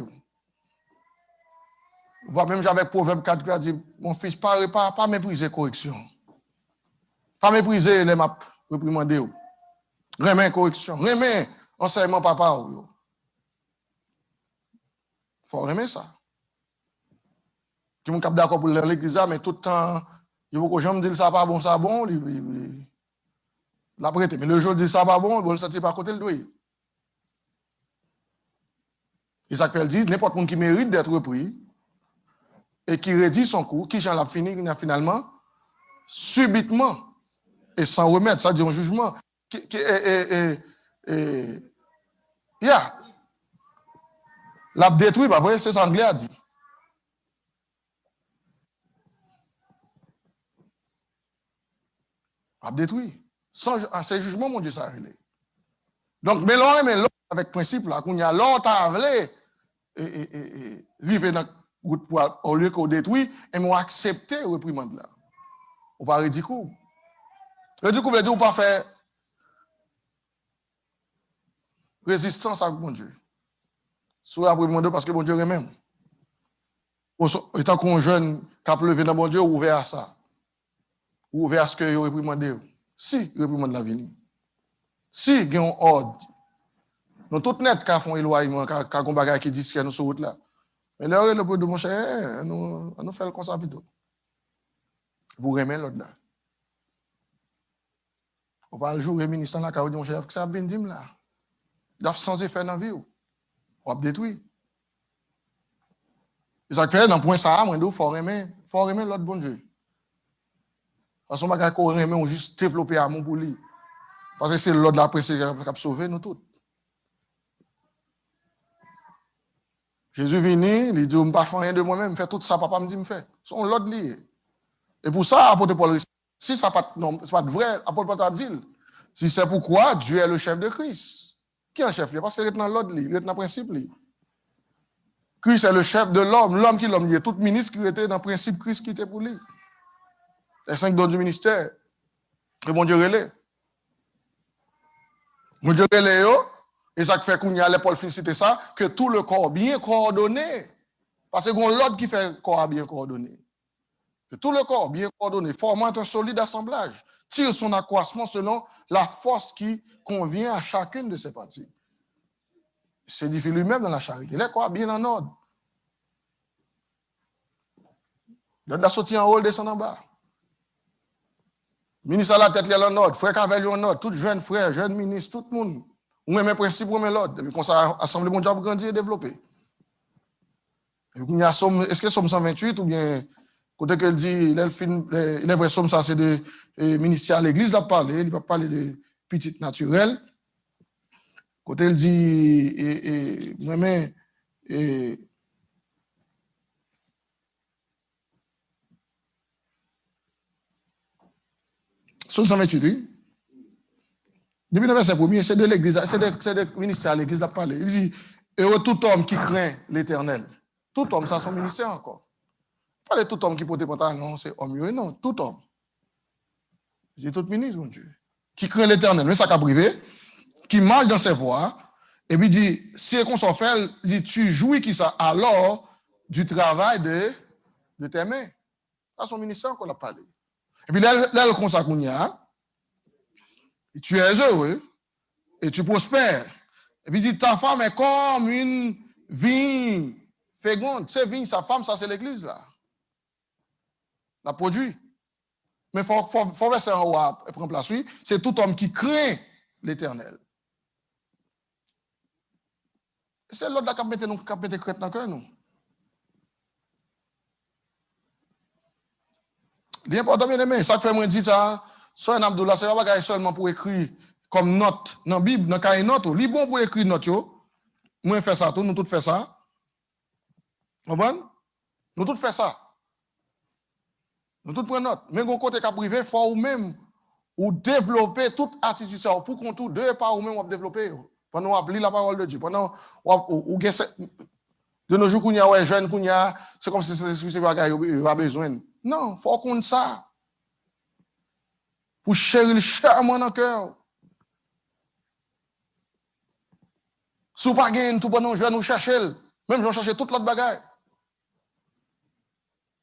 On voit même avec Proverbe 4 qui a dit, mon fils, pas mépriser correction. Pas mépriser les maps réprimandés. Remets correction. Remets enseignement papa. Il faut remettre ça. Qui m'ont cap d'accord pour l'église, mais tout le temps, il faut que je me dise ça pas bon, ça bon. La prêté. Mais le jour dit ça pas bon, il va le sentir par côté le doigt. Et ça qu'elle dit, n'importe qui mérite d'être repris et qui rédit son coup, qui j'en a fini finalement, subitement et sans remède, ça dit un jugement. L'a détruit, pas vrai, c'est ça anglais a dit. L'a détruit. C'est jugement, mon Dieu, ça a donc, mais l'autre avec principe, là, qu'on y a l'autre à avler, et river dans le poil, au lieu qu'on détruit, et m'ont accepté le reprimande là. On va ridicule. Ridicule veut dire qu'on pas faire résistance avec mon Dieu. Soit après mon Dieu, parce que mon Dieu est même. Étant qu'on jeune, qui a levé dans mon Dieu, ouvert à ça. Ouvert à ce que vous réprimandez. Si, réprimande la vie. Si, il y a un ordre. Nous, tout net, qui font éloignement, qui ont un bagage qui dit que nous sur route là. Mais là, le peu de mon cher, nous faisons comme ça plutôt. Vous remettez l'autre là. On va le jour, le ministre là, qui a dit mon chef, que ça a bien dit là. Il a sans effet dans la vie. On va détruire. Et ça fait, dans le point ça, il faut remettre l'autre bon Dieu. Parce que bagage qu'on remet, on juste développer amour pour lui. Parce que c'est l'autre après qui a sauvé nous tous. Jésus venu, il dit, je ne pas faire rien de moi-même, je fais tout ça, papa me dit, me fait. C'est l'autre lié. Et pour ça, apôtre Paul, si ça n'est pas vrai, apôtre Paul t'a dit, si c'est pourquoi Dieu est le chef de Christ. Qui est le chef? Parce qu'il est dans l'autre, il est dans le principe. Christ est le chef de l'homme, l'homme qui l'homme, il est tout ministre qui était dans le principe Christ qui était pour lui. Les 5 dons du ministère. Et mon Dieu relais. Mon Dieu relais, et ça fait qu'on y a les Paul féliciter ça, que tout le corps bien coordonné. Parce que l'autre qui fait le corps bien coordonné. Que tout le corps bien coordonné, formant un solide assemblage, tire son accroissement selon la force qui convient à chacune de ses parties. S'édifie lui-même dans la charité. Les corps bien en ordre. L'autre la sortie en haut, le descend en bas. Ministre à la tête, il y a en ordre. Frère Cavel, en ordre. Tout jeune frère, jeune ministre, tout le monde. Ou même un principe, ou même l'autre. Et puis, comme ça, assemblée mon job grandir et développer. Et puis, il y a est-ce que Somme 128 ou bien, côté qu'elle dit, il est vrai, Somme, ça, c'est de ministère à l'église, il a parlé, il va parler de petite naturelle. Côté elle dit, vraiment, Somme 128, oui. Depuis le verset premier, c'est de l'église, c'est de ministère à l'église, il a parlé. Il dit, heureux tout homme qui craint l'éternel. Tout homme, ça, son ministère encore. Pas de tout homme qui porte des pantalons, non, c'est homme, non, tout homme. J'ai tout ministre, mon Dieu. Qui craint l'éternel, mais ça qu'a privé, qui marche dans ses voies, et puis dit, si qu'on s'en fait, il dit, tu jouis qui ça, alors, du travail de tes mains. Ça, son ministère qu'on a parlé. Et puis là, le consacre qu'on y a, tu es heureux, et tu prospères. Et puis il dit, ta femme est comme une vigne féconde. C'est vigne, sa femme, ça c'est l'église là. La produit. Mais il faut verser en haut et prendre place, oui. C'est tout homme qui craint l'éternel. C'est l'autre qui a mis crête dans le cœur, nous. L'important, bien aimé, ça fait moi dire ça, ça un Abdullah, c'est pas seulement pour écrire comme note dans la Bible, dans le note, il est bon pour écrire note, moi fait ça, nous tous fait ça. Vous comprenez? Nous tous fait ça. Nous tout prenons note. Mais quand côté cap privé, il faut ou même ou développer toute attitude ça pour qu'on tout deux pas ou même on développer pendant on lit la parole de Dieu pendant ou de nos jours qu'on y a ouais jeune qu'on y a c'est comme si c'est pas besoin. Non, faut qu'on ça. Pour chérir le charme dans le cœur. Si vous pas gagné tout pendant jeune, nous chercher. Même j'en chercher toute l'autre bagaille.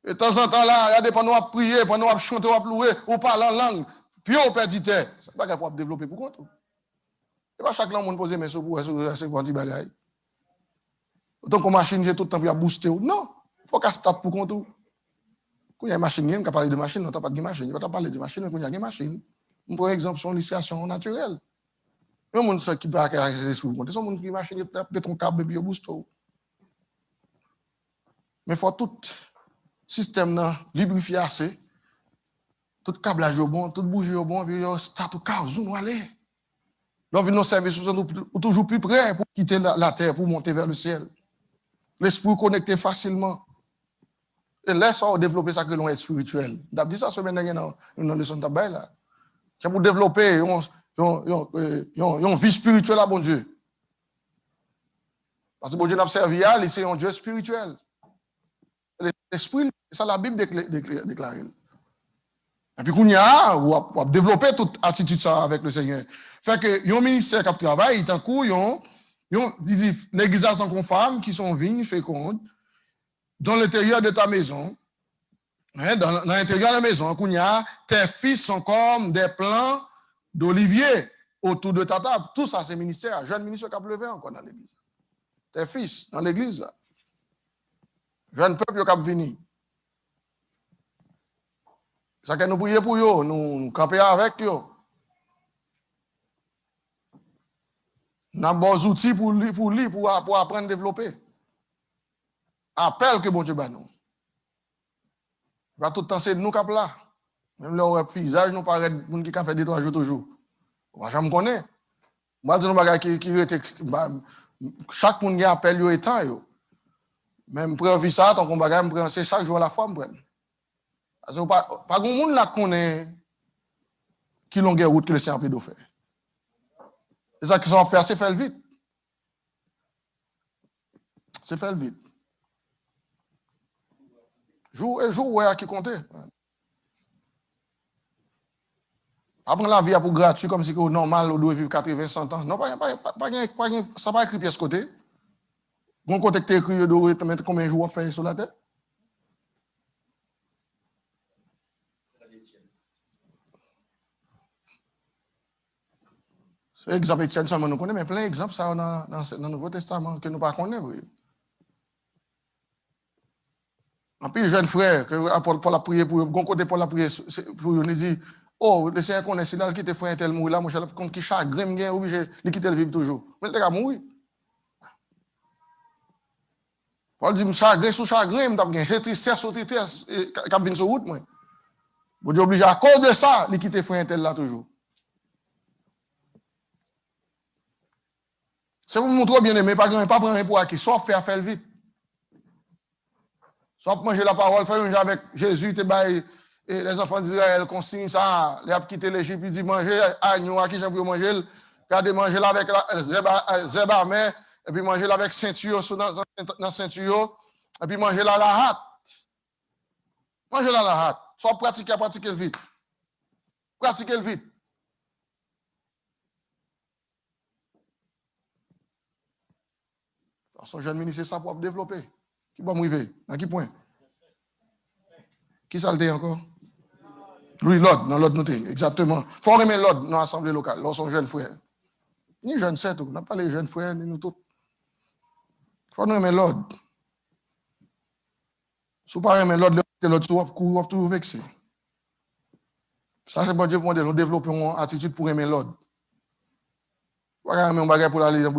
Et de temps en temps, là, regardez, pendant qu'on prier, pendant qu'on chanter, on louer, on parle en langue, puis on perd du temps. C'est pas pour développer pour compte. C'est pas chaque langue, on pose mes sous pour ces petits bagailles. Autant qu'on machine, j'ai tout le temps pour booster. Non, il faut qu'elle stop pour compte. Quand il y a une machine, on peut parler de machine, on n'a pas de machine. Il va pas parler de machine, quand il y a une machine. Pour exemple, sur l'initiation naturelle. Il y a des gens qui peuvent acquérir des esprits. Il y a des gens qui machine, ils mettent ton câble et puis ils boostent. Mais il faut tout système lubrifié assez. Tout câblage au bon, tout bougie au bon, puis start au cas où nous aller. Là, nos services sont toujours plus près pour quitter la terre, pour monter vers le ciel. L'esprit connecté facilement. Et laisse développer ça que l'on est spirituel. D'abord, dit ça semaine dernière dans la leçon de tabac là. C'est pour développer une vie spirituelle à bon Dieu. Parce que bon Dieu n'a pas servi à, c'est un Dieu spirituel. L'esprit, c'est ça la Bible déclare. Et puis, qu'on y a, on va développer toute attitude ça avec le Seigneur. Fait que, il y a un ministère qui travaille, tant coup, il y a l'église en tant femme qui sont vignes, fécondes, dans l'intérieur de ta maison, hein, dans l'intérieur de la maison, qu'on y a, tes fils sont comme des plants d'olivier autour de ta table. Tout ça, c'est ministère. Jeune ministère qui a levé encore dans l'église. Tes fils, dans l'église, là. Jeune peuple qui a venu. Ça que nous prions pour eux, nous camper avec eux. Nous avons des outils pour apprendre à développer. Appel que bon Dieu bat nous. Il va tout le temps c'est nous qui là. Même le paysage nous paraît pour qui fait 2-3 jours toujours. On va jamais connaître. Moi je dis nous qui était chaque monde qui appelle yo étant yo. Même pour ça tant qu'on bagaille me prend chaque jour à la fois me prend. Parce que pas grand monde là connaît qui longueur route que le Seigneur peut faire. C'est ça qu'ils ont fait, c'est faire vite. C'est faire vite. Jour et jour, ouais, qui comptait. Après la vie pour gratuit, comme si c'est normal, on doit vivre 80, 100 ans. Non, ça va écrit pièce côté. Bon côté que tu écrit, on doit mettre combien de jours à faire sur la tête? C'est exemple Étienne seulement nous connaissons, mais plein d'exemples ça dans le Nouveau Testament que nous ne connaissons pas. En plus, jeune frère, que Paul a prié pour eux, bon côté Paul a prié pour eux, il dit, oh, le Seigneur connaît, si là, qui te fait un tel mourir là, mon cher, contre qui chagrin, il est obligé de quitter le vivre toujours. Mais il est mourir. Paul dit, chagrin sous chagrin, il y a tristesse sous tristesse, qui vient sur route, moi. Bon Dieu obligé à cause de ça, il quitte frère un tel là toujours. C'est pour vous montrer bien aimé, pas prendre un pour acquis, soit faire le vite. Soit manger la parole, faire un avec Jésus, et les enfants d'Israël consignent ça, les a quitté l'Égypte, ils disent manger agneau, à qui j'aime pour manger, regardez manger là avec zébarmé, et puis manger là avec ceinture dans ceinture, et puis manger là la hâte. Manger là la hâte. Soit pratiquer le vite. Pratiquer le vite. Son jeune ministre, c'est ça pour développer. Qui va m'arriver? Dans quel point? Qui ça le dit encore? Lui, l'autre, dans l'autre noté, exactement. Il faut remettre l'autre dans l'assemblée locale, là, son jeune frère. Ni jeune, c'est tout. On n'a pas les jeunes frères, ni nous tous. Il faut remettre l'autre. Si vous ne remettez pas l'autre, vous va toujours vexer. Ça, c'est bon Dieu pour nous développer une attitude pour aimer l'autre. Vous ne remettez pas pour aller dans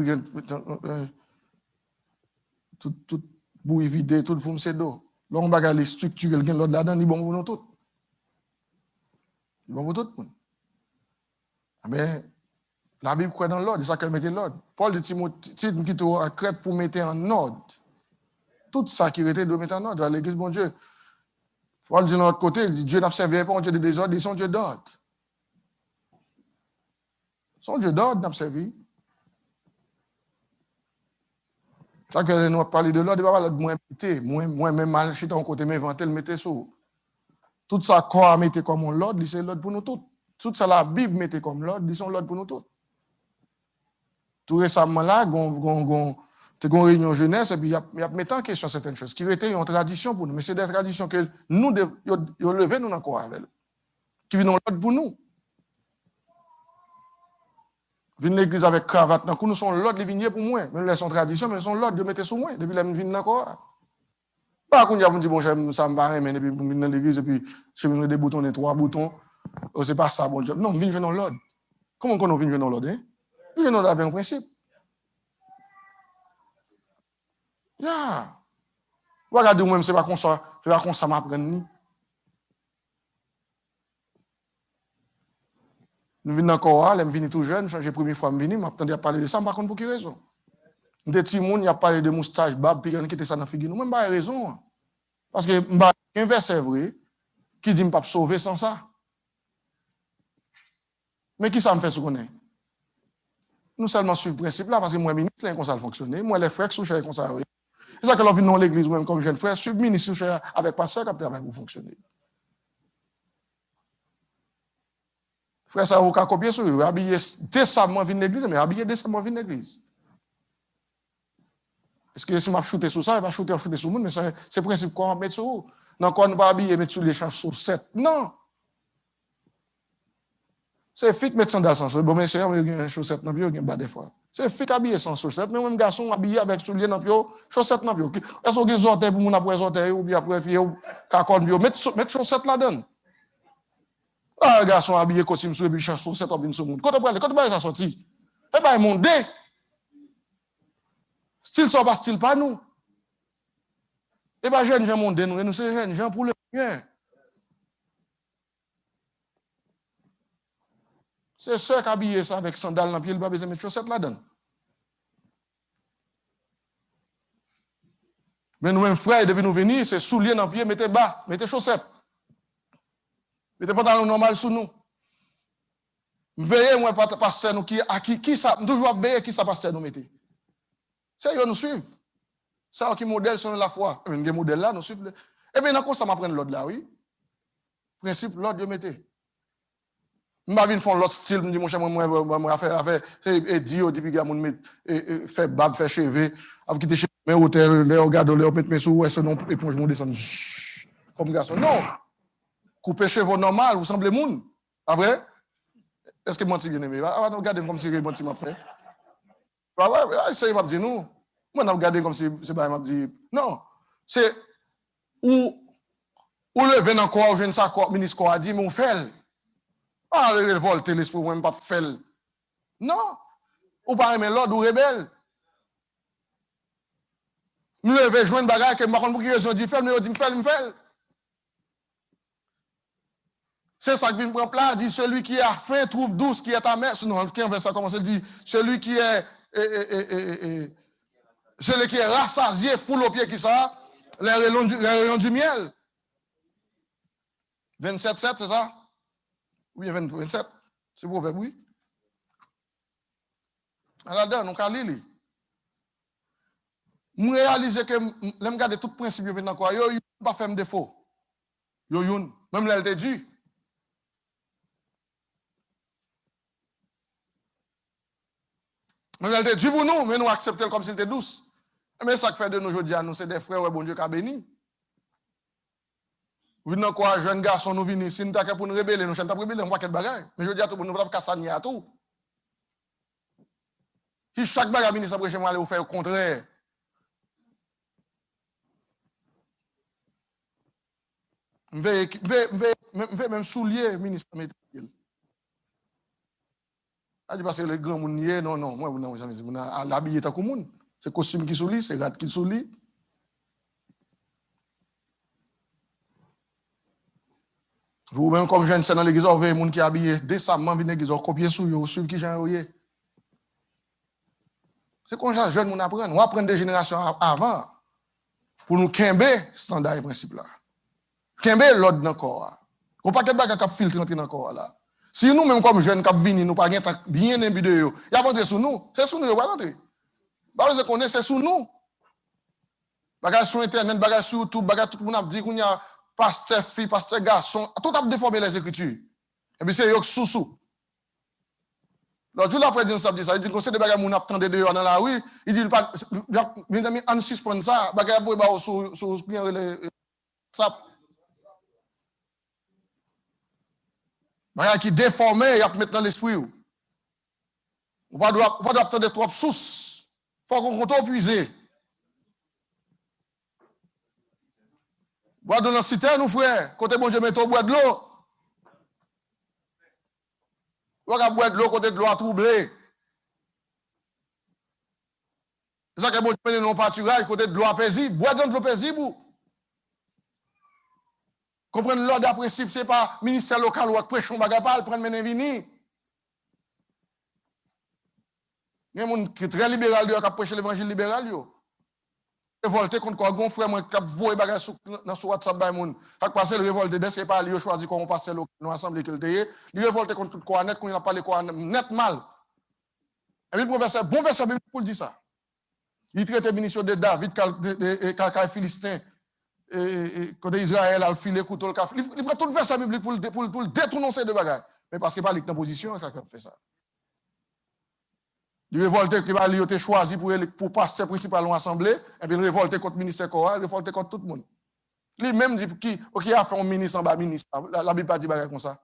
tout bouille vide, tout le fond c'est d'eau. Là, on va les structurer, l'autre là-dedans, il est bon pour nous tous. Il est bon pour tout le monde. Mais la Bible croit dans l'ordre, c'est ça qu'elle mettait l'ordre. Paul dit Timothée qui est à Crète pour mettre en ordre. Tout ça qui était doit mettre en ordre à l'église, bon Dieu. Paul dit de l'autre côté, il dit Dieu n'a servi pas un Dieu de désordre, il son Dieu d'ordre. Son Dieu d'ordre n'a servi. Ça que nous parlons de l'ordre, il va parler de moins même mal, si ton côté m'inventer, le mettre sur. Tout ça, quoi, mettez comme l'ordre, c'est l'ordre pour nous tous. Tout ça, la Bible, mettez comme l'ordre, ils sont l'ordre pour nous tous. Tout récemment, là, tu as une réunion jeunesse, et puis il y a mis en question certaines choses, qui étaient une tradition pour nous, mais c'est des traditions que nous, nous lever nous encore avec, qui viennent l'ordre pour nous. Venir l'église avec cravate, nous sommes l'ordre, les vignes pour moi, même les sont tradition, mais ils sont l'ordre de mettre sur moi, depuis les vignes encore. Pas qu'on y a dit, bon, ça me paraît, mais depuis que je viens dans l'église, et puis je viens des boutons, des 3 boutons, c'est pas ça, bon job. Non, je viens dans l'ordre. Comment on vient dans l'ordre? Je viens dans l'ordre avec un principe. Yeah. Regardez, moi-même, c'est pas comme ça, m'apprendre. Nous venons encore, je viens tout jeune, j'ai la première fois, je viens, je m'attendais à parler de ça, par contre, pour quelle raison? Des petits gens, il a parlé de moustache, bab, puis il a quitté ça dans la figure. Nous, même pas raison. Parce que, un verset vrai, qui dit, je ne peux pas sauver sans ça. Mais qui ça me fait ce qu'on est? Nous seulement suivons le principe là, parce que moi, ministre, là, comme ça fonctionne. Moi, les frères, sous cher comme ça. C'est ça que l'on vient dans l'église, même comme jeune frère, suivre ministre, sous cher, avec pasteur, qui travaille pour fonctionner. Frère, ça, vous copier sur eux, habillé décemment, vient l'église, mais habillé décemment, vient l'église. Est-ce que si je shooter sur ça, il va shooter sur le monde, mais c'est le principe qu'on va mettre sur vous. Non, quand on va habiller, mettre sur les champs sur 7. Non. C'est fit mettre sandales sans chaussette. Bon, mais c'est un chaussette dans le pied, il y a bas des fois. C'est fit habiller sans chaussette, mais même garçon habillé avec souliers dans le pied, chaussette dans le pied. Est-ce qu'on a des orteils pour mon après les orteils ou bien après pied ou cacon pied, mettre chaussette là-dedans. Ah, garçon habillé costume sur le pied, chaussette on vient sur le monde. Quand on va ça sorti. Eh ben, mon dé. Style ça pas style pas nous. Eh ben, jeunes gens mon dé, nous c'est jeunes gens pour le bien. C'est ceux qui habillent ça avec sandales dans le pied, il va besoin de mettre chaussettes là-dedans. Mais nous-mêmes, frères, depuis nous venir, c'est souliers dans le pied, mettez bas, mettez chaussettes. Mettez pantalon normal sous nous. Veillez, moi, pasteur, nous, qui ça, toujours veillez qui ça, pasteur, nous mettez. C'est eux nous suivent. C'est eux qui modèle sur la foi. Un modèle là, nous suivons. Eh bien, dans ça m'apprend l'autre là, oui. Principe, l'autre, je mettez. Je vais faire l'autre style, je dis, mon cher, moi, faire, et Dio, depuis que fait bab, fait cheveux, avec qui te cheveux, mais hôtel, les regarde, les mettre mes sous, et ce non, éponge, mon descend, comme garçon. Non! Couper cheveux normal, vous semblez moun. Après? Est-ce que menti bien aimé? Regardez comme si menti m'a fait. Ça m'a dit non. Moi, je regarde comme si c'est pas m'a dit non. C'est où lever dans corps, je ne sais quoi, ministre a dit, mais on fait. Ah, le révolte l'esprit, même pas fait. Non. Ou pas aimer l'ordre ou rebelle. Je lever, joindre bagarre, que je ne sais pas pour qui raison dit fait, mais je dis, me fait. C'est ça qui vient prendre place, dit celui qui a faim trouve douce qui est amer. Non, qui en ça commence à dire celui qui est celui qui est rassasié foule au pied qui ça les rayons du miel. 27-7, c'est ça? Oui, 27. C'est proverbe, oui. Là-dedans, on a lire. Je réalise que je regarde tout principe dans quoi. Yo pas fait défaut. Yo youn, même là elle te dit. Mais elle te dit pour nous, mais nous acceptons comme s'il était douce. Mais ça que fait de nous aujourd'hui, nous, c'est des frères, ouais, bon Dieu qui a béni. Vous venez quoi, jeune garçon, nous venons ici, nous sommes pour nous rebeller, nous sommes pour rebeller, on va quel bagage. Mais je dis à tout le monde, nous ne pouvons pas casser à tout. Si chaque bagage ministre après chez moi, aller vous faire le contraire. Je vais même soulier, ministre. Ah, parce que les grands moun nié, non, moi, non, jamais dit, l'habillé tant que moun. C'est costume qui soulie, c'est rat qui soulie. Vous même comme jeune, c'est dans l'église, vous voyez, les gens qui habillé décemment, viennent l'église, copier sur eux, suivre qui j'en ai. C'est comme ça, jeune, on apprend. On apprend des générations avant pour nous quimber standard et principe là. Kembe l'ordre dans le corps. Qu'on pas quelqu'un qui filtre rentrer dans le corps là. Si nous même comme jeunes qui venir nous pas bien imbu yo, y a rentrer sur nous, c'est sur nous va rentrer. Parce que connaît c'est sur nous. Bagage sur internet, bagage sur YouTube, bagage tout le monde a dit qu'on y a pasteur fille, pasteur garçon, tout a déformé les écritures. Et puis c'est yo sous. L'autre jour, la frère dit ça, il dit que c'est des bagages moun attendent dehors dans la rue, il dit pas mes amis en suspend ça, bagage pour ba sur ça. Bagage qui déformé, il a mettre dans l'esprit. On va doit attendre trop sources. Faut qu'on compte puiser. Bois de la cité nous frère, côté bon Dieu met au bois de l'eau. On va boire de l'eau côté de l'eau à troubler. C'est ça que bon Dieu met non pâturage côté de l'eau à paisible, boire de l'eau paisible. Comprendre l'ordre à principe, c'est pas ministère local ou prêchon bagapal prendre mener vini. Il y a des gens qui sont très libéral qui prêchent l'évangile libéral yo. Révolté contre quoi gon frère moi qui voyer bagage dans sur WhatsApp ba moun. Chaque passé le révolté dès c'est pas lui choisi comme pasteur local dans assemblée qu'il était. Il révolté contre tout quoi net qu'on a parlé quoi net mal. Et puis professeur bon verset biblique pour dire ça. Il traite ministre de David quand Philistin côté Israël a filé couteau le café. Il prend tout le verset biblique pour détourner ces deux bagages. Mais parce que pas lui en position ça fait ça. Il révolté qui va lui été choisi pour pasteur principal en assemblée et puis il révolté contre le ministère choral, il révolté contre tout le monde. Lui même dit qui a fait un ministre en bas ministre. La Bible pas dit bagaille comme ça.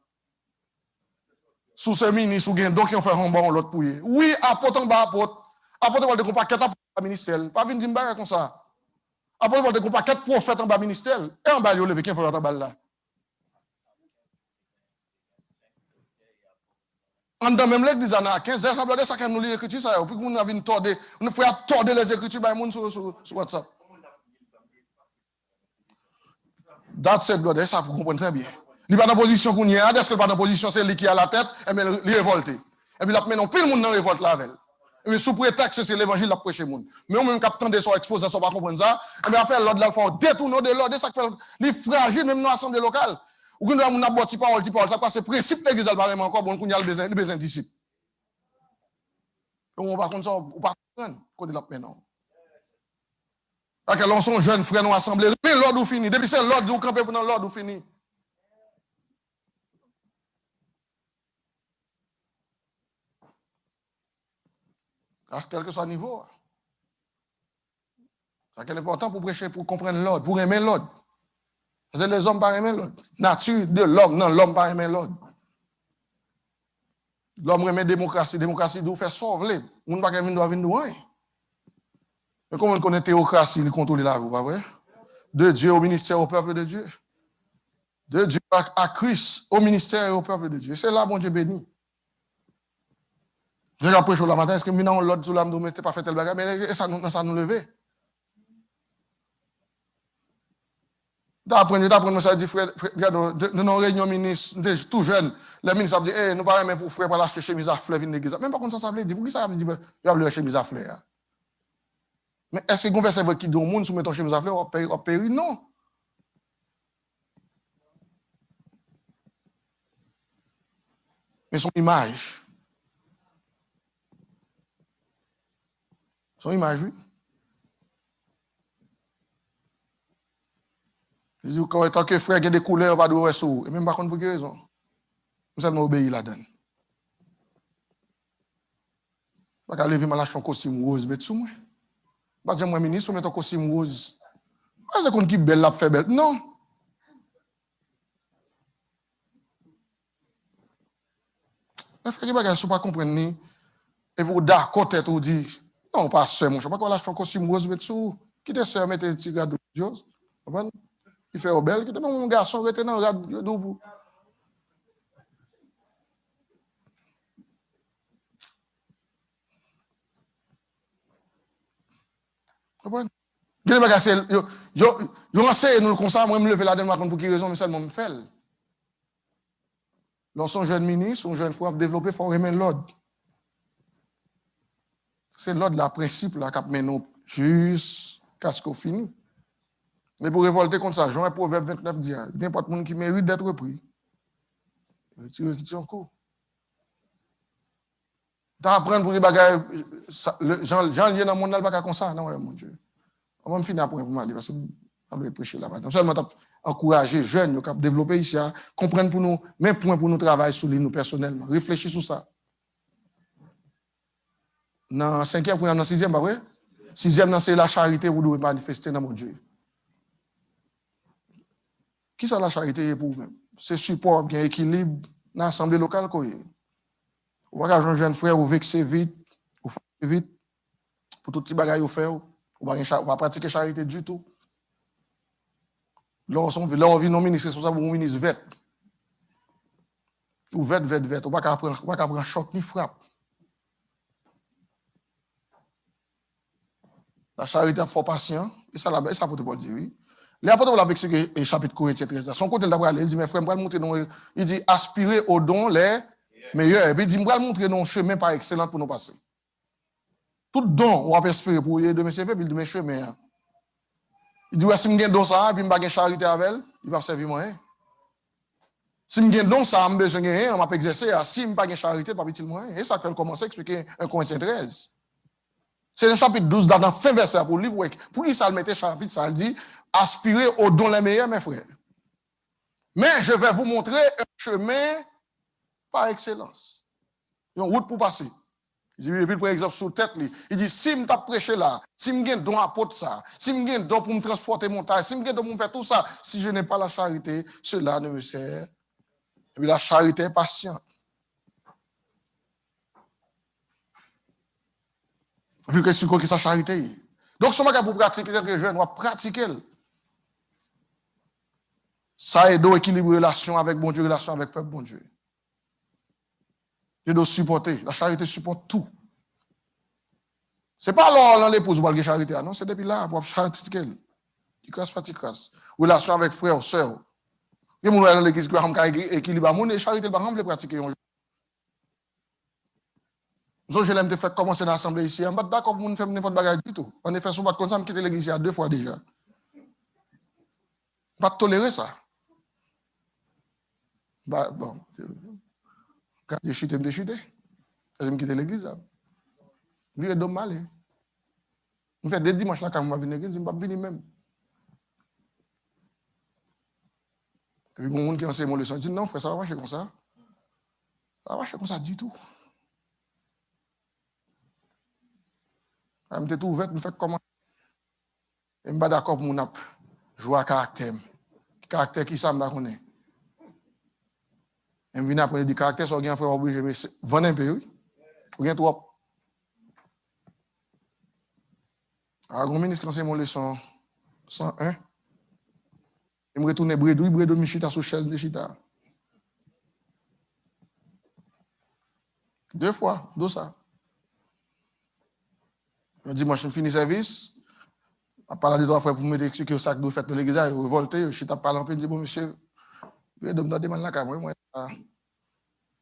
Sous ce ministre ou gen donc qui ont fait un bon l'autre pour lui. Oui, apôtre en bas apôtre. Apôtre va de paquet apôtre ministère. Pas venir dire bagaille comme ça. Apôtre va de paquet prophète en bas ministère et en bas il levé qui fait l'autre balle là. En dans même l'église en a 15 ça bloqué ça quand nous lire l'écriture ça puis nous avons tordé nous faut tordre les écritures by monde sur WhatsApp. That's it brother ça pour comprendre très bien. Il pas dans position qu'on y est, est-ce que pas dans position c'est lui qui a la tête et bien il révolté. Et puis là maintenant pile monde dans révolte là avec. Et puis sous prétexte c'est l'évangile la prêcher monde. Mais on même captant de son exposé ça pas comprendre ça et bien faire l'ordre là faut détourner de l'ordre ça fait les fragile même dans l'assemblée locale. Ou qu'on a mon aboti parole ça passe principe l'église là vraiment encore bon qu'on y a le besoin disciple. On va contre ça ou pas comprendre côté là maintenant. Parce que l'on sont jeunes frères nous assemblés mais l'ordre ou fini depuis c'est l'ordre ou camper pour dans l'ordre ou fini. À quel que soit le niveau. C'est important pour prêcher, pour comprendre l'ordre, pour aimer l'ordre. Parce que les hommes pas aimer l'ordre. Nature de l'homme, non, l'homme pas aimer l'ordre. L'homme aime démocratie, démocratie doit faire sauver. On ne pas venir doit venir loin. Mais comment on connaît théocratie, il contrôle la vie, pas vrai? De Dieu au ministère au peuple de Dieu. De Dieu à Christ au ministère et au peuple de Dieu. C'est là bon Dieu béni. J'ai appris la matin, est-ce que maintenant l'autre sur l'âme ne pas fait tel bagage, mais ça nous lever. D'après ça dit frère, nous avons réunion ministre, tout jeune, le ministre a dit, nous pas même pour frère pour acheter chemise à fleurs dans l'église. Même pas comme ça veut dire, pour qui ça veut dire, il y a le chemise à fleurs. Mais est-ce que vous verset qui dit au monde, soumettons chemise à fleurs, on périt? Non. Mais son image. Son image, oui. Je dis, quand que frère a des couleurs, on va devoir sous. Et même par contre, pour quelle raison? Nous seulement obéir là-dedans. Pas qu'à lever mal acheter un costume rose, mais sous moi. Pas que moi, ministre, mettre un costume rose. Pas que qu'on qui belle, la fait belle. Non. Mais frère, il ne faut pas comprendre. Et vous d'accord, tête, vous dites, non, pas seul, mon cher. Pas qu'on achète un costume rose, mais sous. Qui te sœur, mettez un petit gars de Dios. Il fait belle, qui était mon garçon, qui était dans le radio. Comprends? Je enseigne nous comme ça, moi, je me lever là-dedans, pour quelle raison, mais seulement me fait. Lorsqu'on jeune ministre, on jeune frère développer, il faut remettre l'ordre. C'est l'ordre, le principe, là, qui mène jusqu'à ce qu'on finisse. Mais pour révolter contre ça, Jean Proverbe 29 dit, n'importe monde qui mérite d'être repris, tu quittes son coup. T'apprends pour des bagages, Jean lié dans le monde, il pas comme ça, non, mon Dieu. On va me finir après pour m'aller, parce que je vais prêcher là maintenant. Seulement, encourager les jeunes, à développer ici, comprendre pour nous, même point pour nous travailler sur nous personnellement. Réfléchis sur ça. Dans 5e, dans 6e, pas vrai? 6e, c'est la charité, vous devez manifester dans mon Dieu. Qui c'est la charité pour vous-même? C'est support, bien équilibre dans l'assemblée locale. Vous voyez un jeune frère, vous vexez vite, vous faites vite, pour tout petit bagage vous faites, vous ne pas pratiquer charité du tout. Là, on vit nos ministres, c'est ça, vous ministre vête. Vous vête, vous ne pas prendre choc ni frappe. La charité est fort patient, et ça peut te dire, oui. Les apôtres vont avec le chapitre Corinthiens 13. Son côté, il dit, mes frères, je vais montrer, il dit, aspirer aux dons les meilleurs. Et puis, il dit, je vais montrer nos chemins par excellent pour nous passer. Tout don, on va aspirer pour aider mes services, il dit, mes chemins. Il dit, ouais, si je gagne don ça, puis je n'ai pas charité avec elle, il va servir moi. Si je gagne don ça, je n'ai besoin de rien, on va exercer. Si je n'ai pas charité, pas petit moi. Et ça fait commencer à expliquer un Corinthiens 13. C'est le chapitre 12, dans le fin verset pour lui. Pour qui ça le mettait chapitre, ça le dit, aspirer aux dons les meilleurs, mes frères. Mais je vais vous montrer un chemin par excellence. Une route pour passer. Il dit, puis, par exemple, sous tête, il dit, si je t'ai prêché là, si je gagne don à porte ça, si je gagne don pour me transporter mon taille, si je gagne don pour me faire tout ça, si je n'ai pas la charité, cela ne me sert. Et puis la charité est patiente. Vu que c'est quoi qui sa charité. Donc, ce que pour pratiquer quelque chose, on va pratiquer. Ça aide à équilibrer relation avec bon Dieu, relation avec le peuple bon Dieu. Et de supporter. La charité supporte tout. Ce n'est pas alors l'épouse pour la charité, non, c'est depuis là pour pratiquer. Tu crasses, pas tu crasses. Relation avec frère, soeur. Et mon dans l'église qui a équilibré, mon charité, par exemple, pratiquer. Je l'aime te faire commencer dans l'assemblée ici. Je ne suis pas d'accord pour nous faire n'importe bagage du tout. En effet, si on va comme ça, je quitte l'église il y a 2 fois déjà. Pas tolérer ça. Bah, bon. Quand je chute, je me chute. Je me quitte l'église. Je vais être mal. Je fais 2 dimanches là quand je vais venir à l'église, je ne vais pas venir même. Et puis, il y a des gens qui enseignent mon leçon. Ils disent non, frère, ça va marcher comme ça. Ça va marcher comme ça du tout. Je suis tout ouvert, je fais comment. Je ne suis pas d'accord pour mon jouer à caractère. Caractère qui ça me connaît. Je viens apprendre du caractère, ça vient faire obligé de vendre un peu, oui. Ou bien trop. Alors, le ministre enseigne mon leçon 101. Je me retourne bredou, michita sous chaise de chita. 2 fois, 2 ça. Je dis, moi, je finis service. Je parle de 3 fois pour me dire que le sac de fête de l'église, je revolté, je suis parlé un peu, je dis, bon, monsieur, je vais demander là, moi,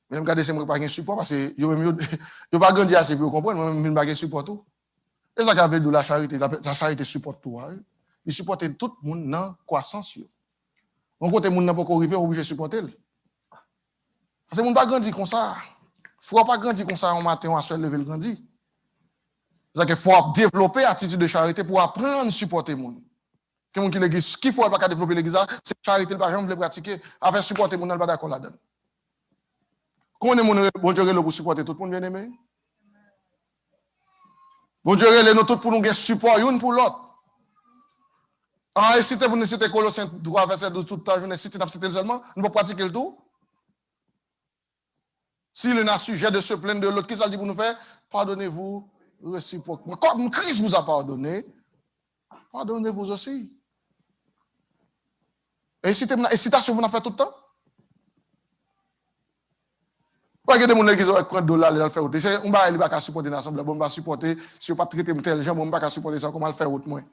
même quand je ne pas de support, parce que je ne pas grandir assez pour comprendre, moi, je ne pas de support tout. Et ça qui appelle de la charité, la charité supporte tout. Il supporte tout le monde dans la croissance. On côté monde n'a pas arrivé, obligé de supporter. Parce que monde pas grandir comme ça. Il ne faut pas grandir comme ça en matin, on a seul lever le grandir. C'est-à-dire qu'il faut développer l'attitude de charité pour apprendre à supporter le monde. Quelqu'un qui l'église, ce qu'il faut pas développer l'église, c'est charité, par exemple, de pratiquer, avec supporter le monde, on n'est pas d'accord là-dedans. Comment est-ce que bon Dieu pour supporter tout le monde bien aimé? Bon Dieu nous tout pour nous gagner support l'une pour l'autre. Ah, et si vous ne citez Colossiens 3, verset 12, toute ta journée, si tu n'as pas cité seulement, nous ne pouvons pratiquer le tout. Si l'un a sujet de se plaindre de l'autre, qu'est-ce qu'il dit pour nous faire? Pardonnez-vous réciproquement. Comme Christ vous a pardonné, pardonnez-vous aussi. Et si tu as vous n'avez fait tout le temps? Pas que des gens qui prennent $, ils le faire autre. On va pas supporter l'ensemble, on va supporter, si on pas traiter tel gens, on va pas supporter ça, comment le faire autre moins.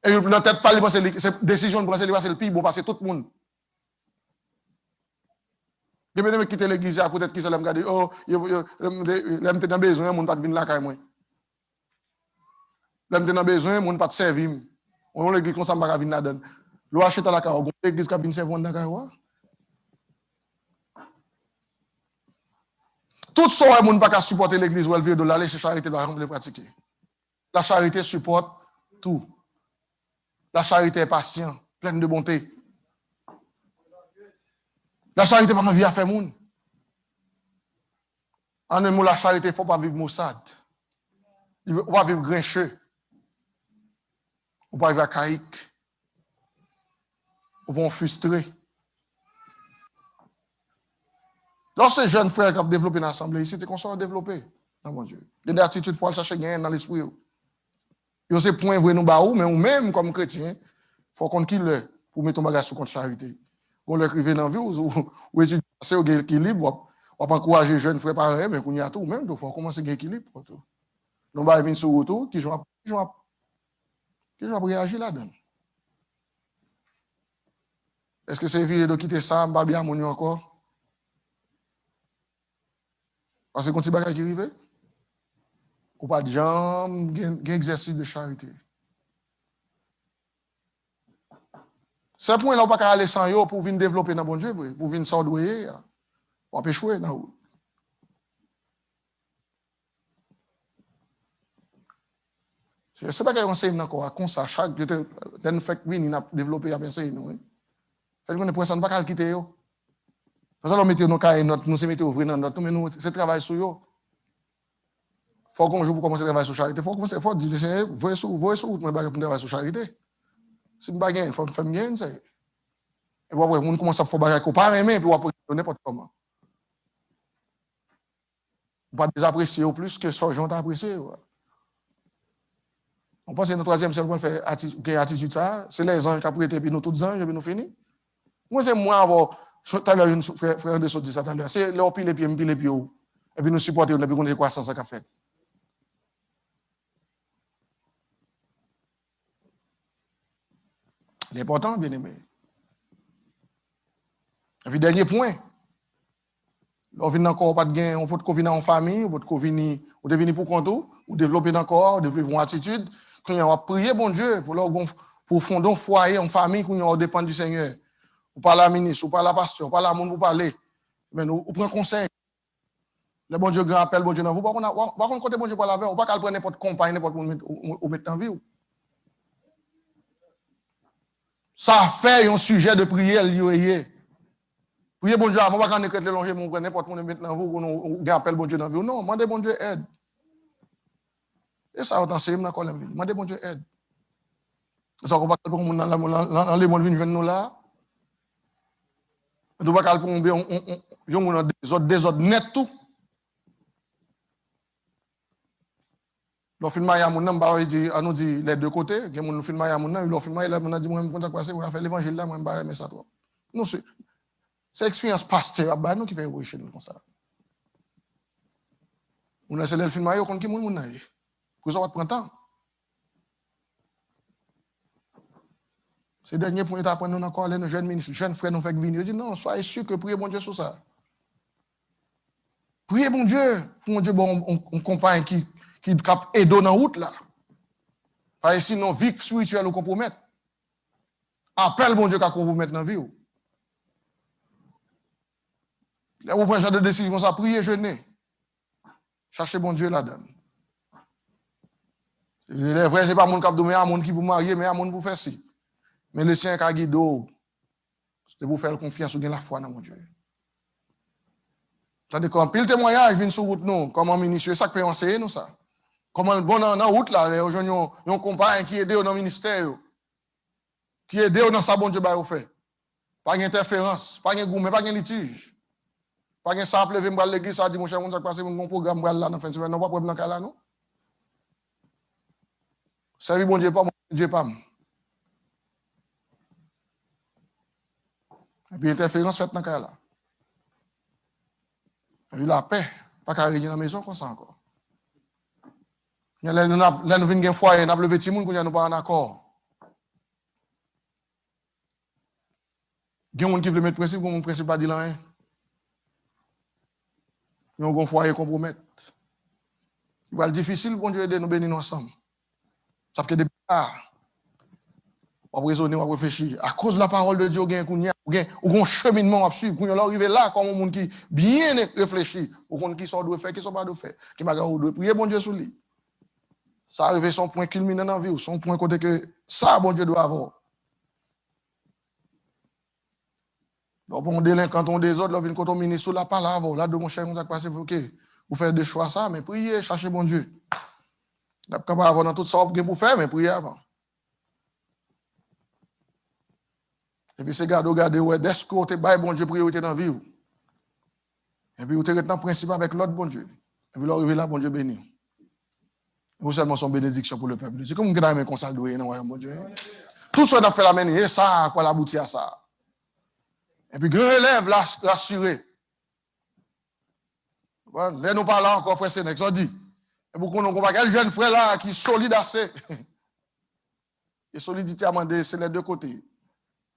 Et dans tête pas c'est décision de prendre c'est le pire bon passer tout le monde. Je vais quitter l'église peut-être qui ça me garder oh l'aime dans besoin monde pas venir là quand moi. L'aime dans besoin monde pas te servir. On l'église comme ça, on va venir là-dedans. L'on achète à la carrière, on l'église qui a servir dans la carrière. Tout ça, on ne peut pas supporter l'église où elle vient de l'aller chez charité, on va pratiquer. La charité supporte tout. La charité est patiente, pleine de bonté. La charité n'est pas envie à faire monde. En un mot, la charité, il ne faut pas vivre maussade. Il ne faut pas vivre grincheux. Il ne faut pas vivre archaïque. Il faut pas frustré. Lorsque ces jeunes frères qui ont développé l'assemblée ici, c'est qu'on soit développé. Non, mon Dieu. Les attitudes, il faut chercher gain dans l'esprit. Yo c'est point vrai nous baou, mais ou même comme chrétien, il faut qu'on kill pour mettre ton bagage sous compte charité. On l'écrivait dans vie ou étudier c'est au équilibre, on va encourager les jeunes frères pareil, mais qu'on y a tout même, il faut commencer à équilibre pour tout. Nous va venir sur retour qui joue réagir là-dedans. Est-ce que c'est vieux de quitter ça, pas bien mon encore? Parce que quand tu bagage qui arrive, ou pas de jambes, un exercice de charité. Ce point là, on ne peut pas aller sans eux pour venir développer dans bon Dieu, pour venir s'ordouiller, pour pas échouer dans où. C'est pas qu'on enseigne encore comme ça, chaque nous fait venir n'a développer à penser nous. C'est-à-dire qu'on ne personne pas quitter eux. Parce que nous mettons nos cahiers notes, nous se mettons ouvrir dans notre, mais nous c'est travail sur eux. Faut qu'on joue pour commencer à travailler sur charité, faut dire Seigneur, voyez sur moi pour travailler sur charité. Si me bagarre, faut faire bien ça. Et puis après on commence à faire bagarre qu'on pas aimer puis après n'importe comment. On pas désapprécier au plus que ça gens t'apprécier. On pense que notre troisième seul point faire attitude ça, c'est les anges qui prêté puis nous tous anges puis nous fini. Moi c'est moi avoir tout à l'heure une frère de sortir ça tout à l'heure, c'est leur pile pied et puis nous supporter et puis on est croissance ça qu'a fait. L'important, bien aimé. Et puis, dernier point. On vient encore pas de gain, on peut venir en famille, on peut venir pour compte, ou développer encore, développer une attitude. Quand on va prier, bon Dieu, pour fonder un foyer, en famille, quand on dépend du Seigneur. Ou pas la ministre, ou pas la pasteur, ou pas la monde pour parler. Mais nous, on prend conseil. Le bon Dieu grand appel, bon Dieu dans vous. Par contre, côté bon Dieu pour la veille, on ne peut pas prendre n'importe compagne, n'importe où mettre en vie. Ça fait un sujet de prière lié. Priez bon Dieu, avant pas qu'on écrit le longer, mon n'importe où maintenant vous, on appelle bon Dieu dans la vie. Non, demandez bon Dieu aide. Et ça, on t'enseigne dans la vie. Demandez bon Dieu aide. Ça, on va pas pour dans les mondes viennent nous là. On va pas pour des autres net tout. Le film Maya Mounam, on nous dit les deux côtés, que mon film Maya Mounam, le film Maya, on a dit, moi, je vais passer, on va faire l'évangile là, moi, je vais ça toi. Non, c'est l'expérience pasteur, nous qui fait chez nous comme ça. On a essayé le film Maya, on qui moun naï. Pour ça, on va prendre temps. Ces derniers points, après, nous encore les jeunes ministres, jeunes frères nous fait venir. Je dis non, soyez sûr que priez bon Dieu sur ça. Priez bon Dieu, bon, on compagne qui cap aide dans la route là. Parce que sinon, vie spirituelle nous compromet. Appelle bon Dieu qu'à compromettre dans la vie. Là, vous prenez un genre de décision comme ça, priez, jeûnez. Cherchez bon Dieu là-dedans. C'est vrai, ce n'est pas mon cap de un monde qui vous marier, mais un monde pour faire ci. Mais le Seigneur qui a guidé, c'est pour faire confiance ou la foi dans mon Dieu. C'est-à-dire qu'en pile témoignage vient sur route nous, comme un ministre, c'est ça qui fait enseigner nous ça. Comme bon dans la route là, aujourd'hui, on compagne qui aide dans le ministère, qui aide dans sa bon Dieu bah fait. Pas d'interférence, pas de gourmet, pas de litige. Pas de simple lever m'bral l'église ça dit mon cher, on ça passer mon programme m'bral là dans fin de semaine, non pas problème dans cas là non. Servir bon Dieu pas, mon Dieu pas. Et puis interférence faite dans cas là. Et puis la paix, pas qu'à régner dans la maison comme ça encore. Là, nous venons de foyer, nous avons levé tout le monde, nous pas en accord. Il y a des gens qui veulent mettre principe, mon principe pas dit rien. Nous avons un foyer compromettre. Il va être difficile pour Dieu aider nous bénir ensemble. Ça fait que depuis On va raisonner, on va réfléchir. À cause de la parole de Dieu, ou un cheminement à suivre. Quand on arrive là, comme un monde qui bien réfléchi, ou qu'on qui sont doit faire, qui sont pas doit faire, qui m'a doit prier bon Dieu sur lui. Ça arrive son point culminant dans la vie, ou son point côté que ça, bon Dieu doit avoir. Donc, on délinquant, on désordre, là, quand on ministre sous la parole, là, de mon cher, on a passé, ok, vous faites des choix, ça, mais priez, cherchez bon Dieu. Vous pas avoir dans tout ça, vous pour faire, mais priez avant. Et puis, c'est garder, ouais, dès que vous avez bon Dieu priorité dans la vie. Et puis, vous êtes dans le principe avec l'autre bon Dieu. Et puis, là, là, bon Dieu béni. Vous seulement son bénédiction pour le peuple. C'est comme vous avez un conseil de dans le royaume bon Dieu. Tout ce qu'on a fait la manière, ça, pour l'aboutir à ça. Et puis, grand élève, l'assurer. Là, nous parlons encore, frère Sénèque, on dit. Et beaucoup nous pas quel jeune frère là qui est solide assez. Et solidité à demander, c'est les deux côtés.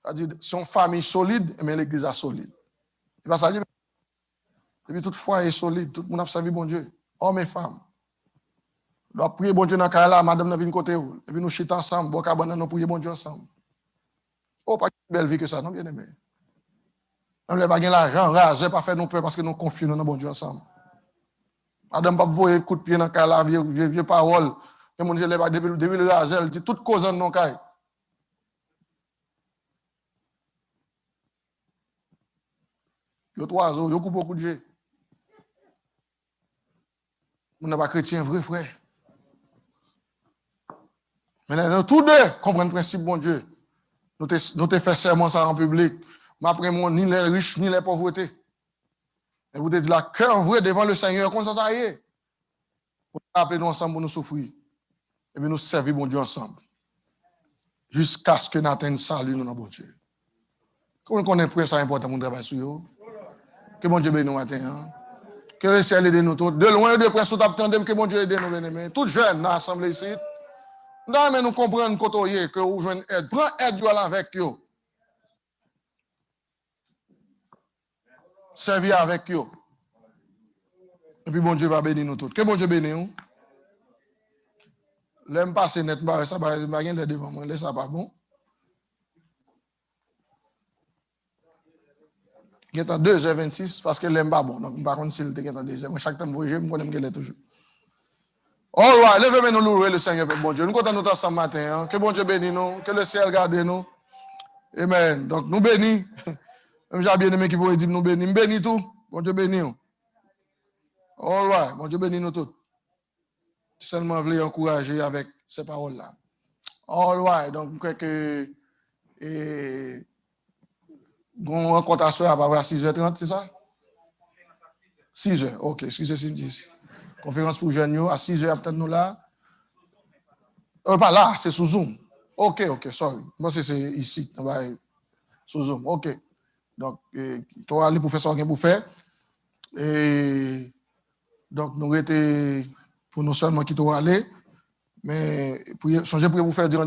C'est-à-dire, son famille solide, mais l'église est solide. Il va s'agir. Et puis, toutefois, il est solide. Tout le monde a servi bon Dieu. Hommes et femmes. On doit prier bon Dieu dans le là, madame, nous venons côté. Et puis, nous chitons ensemble. Bon, cabane, nous prions bon Dieu ensemble. Oh, pas une belle vie que ça, non, bien aimé. On ne va pas gagner l'argent, je pas faire non peur parce que nous confions dans bon Dieu ensemble. Madame, pas vous coup de pied dans le là, vieux parole. Et mon Dieu, depuis le razel, dit toute cause en non caille. Yo trois oiseaux, yo coupe beaucoup de jeux. On n'est pas chrétien vrai, frère. Mais nous tous deux comprenons le principe, bon Dieu. Nous te fait serment ça en public. Mais après, ni les riches, ni les pauvretés. Et vous te dites là, cœur vrai devant le Seigneur, comme ça y est. Vous appelez nous ensemble pour nous souffrir. Et puis nous servir bon Dieu ensemble. Jusqu'à ce que nous atteignions salut dans bon Dieu. Comment on est ça important pour nous travailler sur eux? Que bon Dieu bénisse nous matin. Hein? Que le ciel aide nous tous. De loin et de près, sous attendons que bon Dieu aide nous, bien-aimés. Toutes jeunes dans l'assemblée ici. Non, mais nous comprenons que vous jouez aide. Prends aide avec eux. Servir avec eux. Et puis bon Dieu va bénir nous tous. Que bon Dieu bénisse nous. L'aime passer net, ça va rien de devant moi. Laisse ça pas bon. Il y a 2h26 parce que l'aime pas bon. Donc, par contre, s'il était à 2h, chaque temps que je me connais qu'elle est toujours. All right, levez-nous nous louer le Seigneur, bon Dieu. Nous comptons nous ce matin. Hein? Que bon Dieu bénisse nous, que le ciel garde nous. Amen. Donc, nous bénis. Même j'ai bien aimé qui vous dire nous bénis. Nous bénis tout. Bon Dieu bénis nous. All right, bon Dieu bénis nous tous. Seulement, voulez encourager avec ces paroles-là. All right, donc, je crois que. On rencontre à soir à 6h30, c'est ça? 6h, ok, excusez-moi, conférence pour jeunes à 6h, peut-être nous là. Pas là, c'est sous Zoom. Ok, sorry. Moi, c'est ici, sous Zoom, ok. Donc, tu vas aller pour faire ça qu'on pour faire. Et donc, nous étions pour nous seulement qui doit aller, mais pour changer pour vous faire dire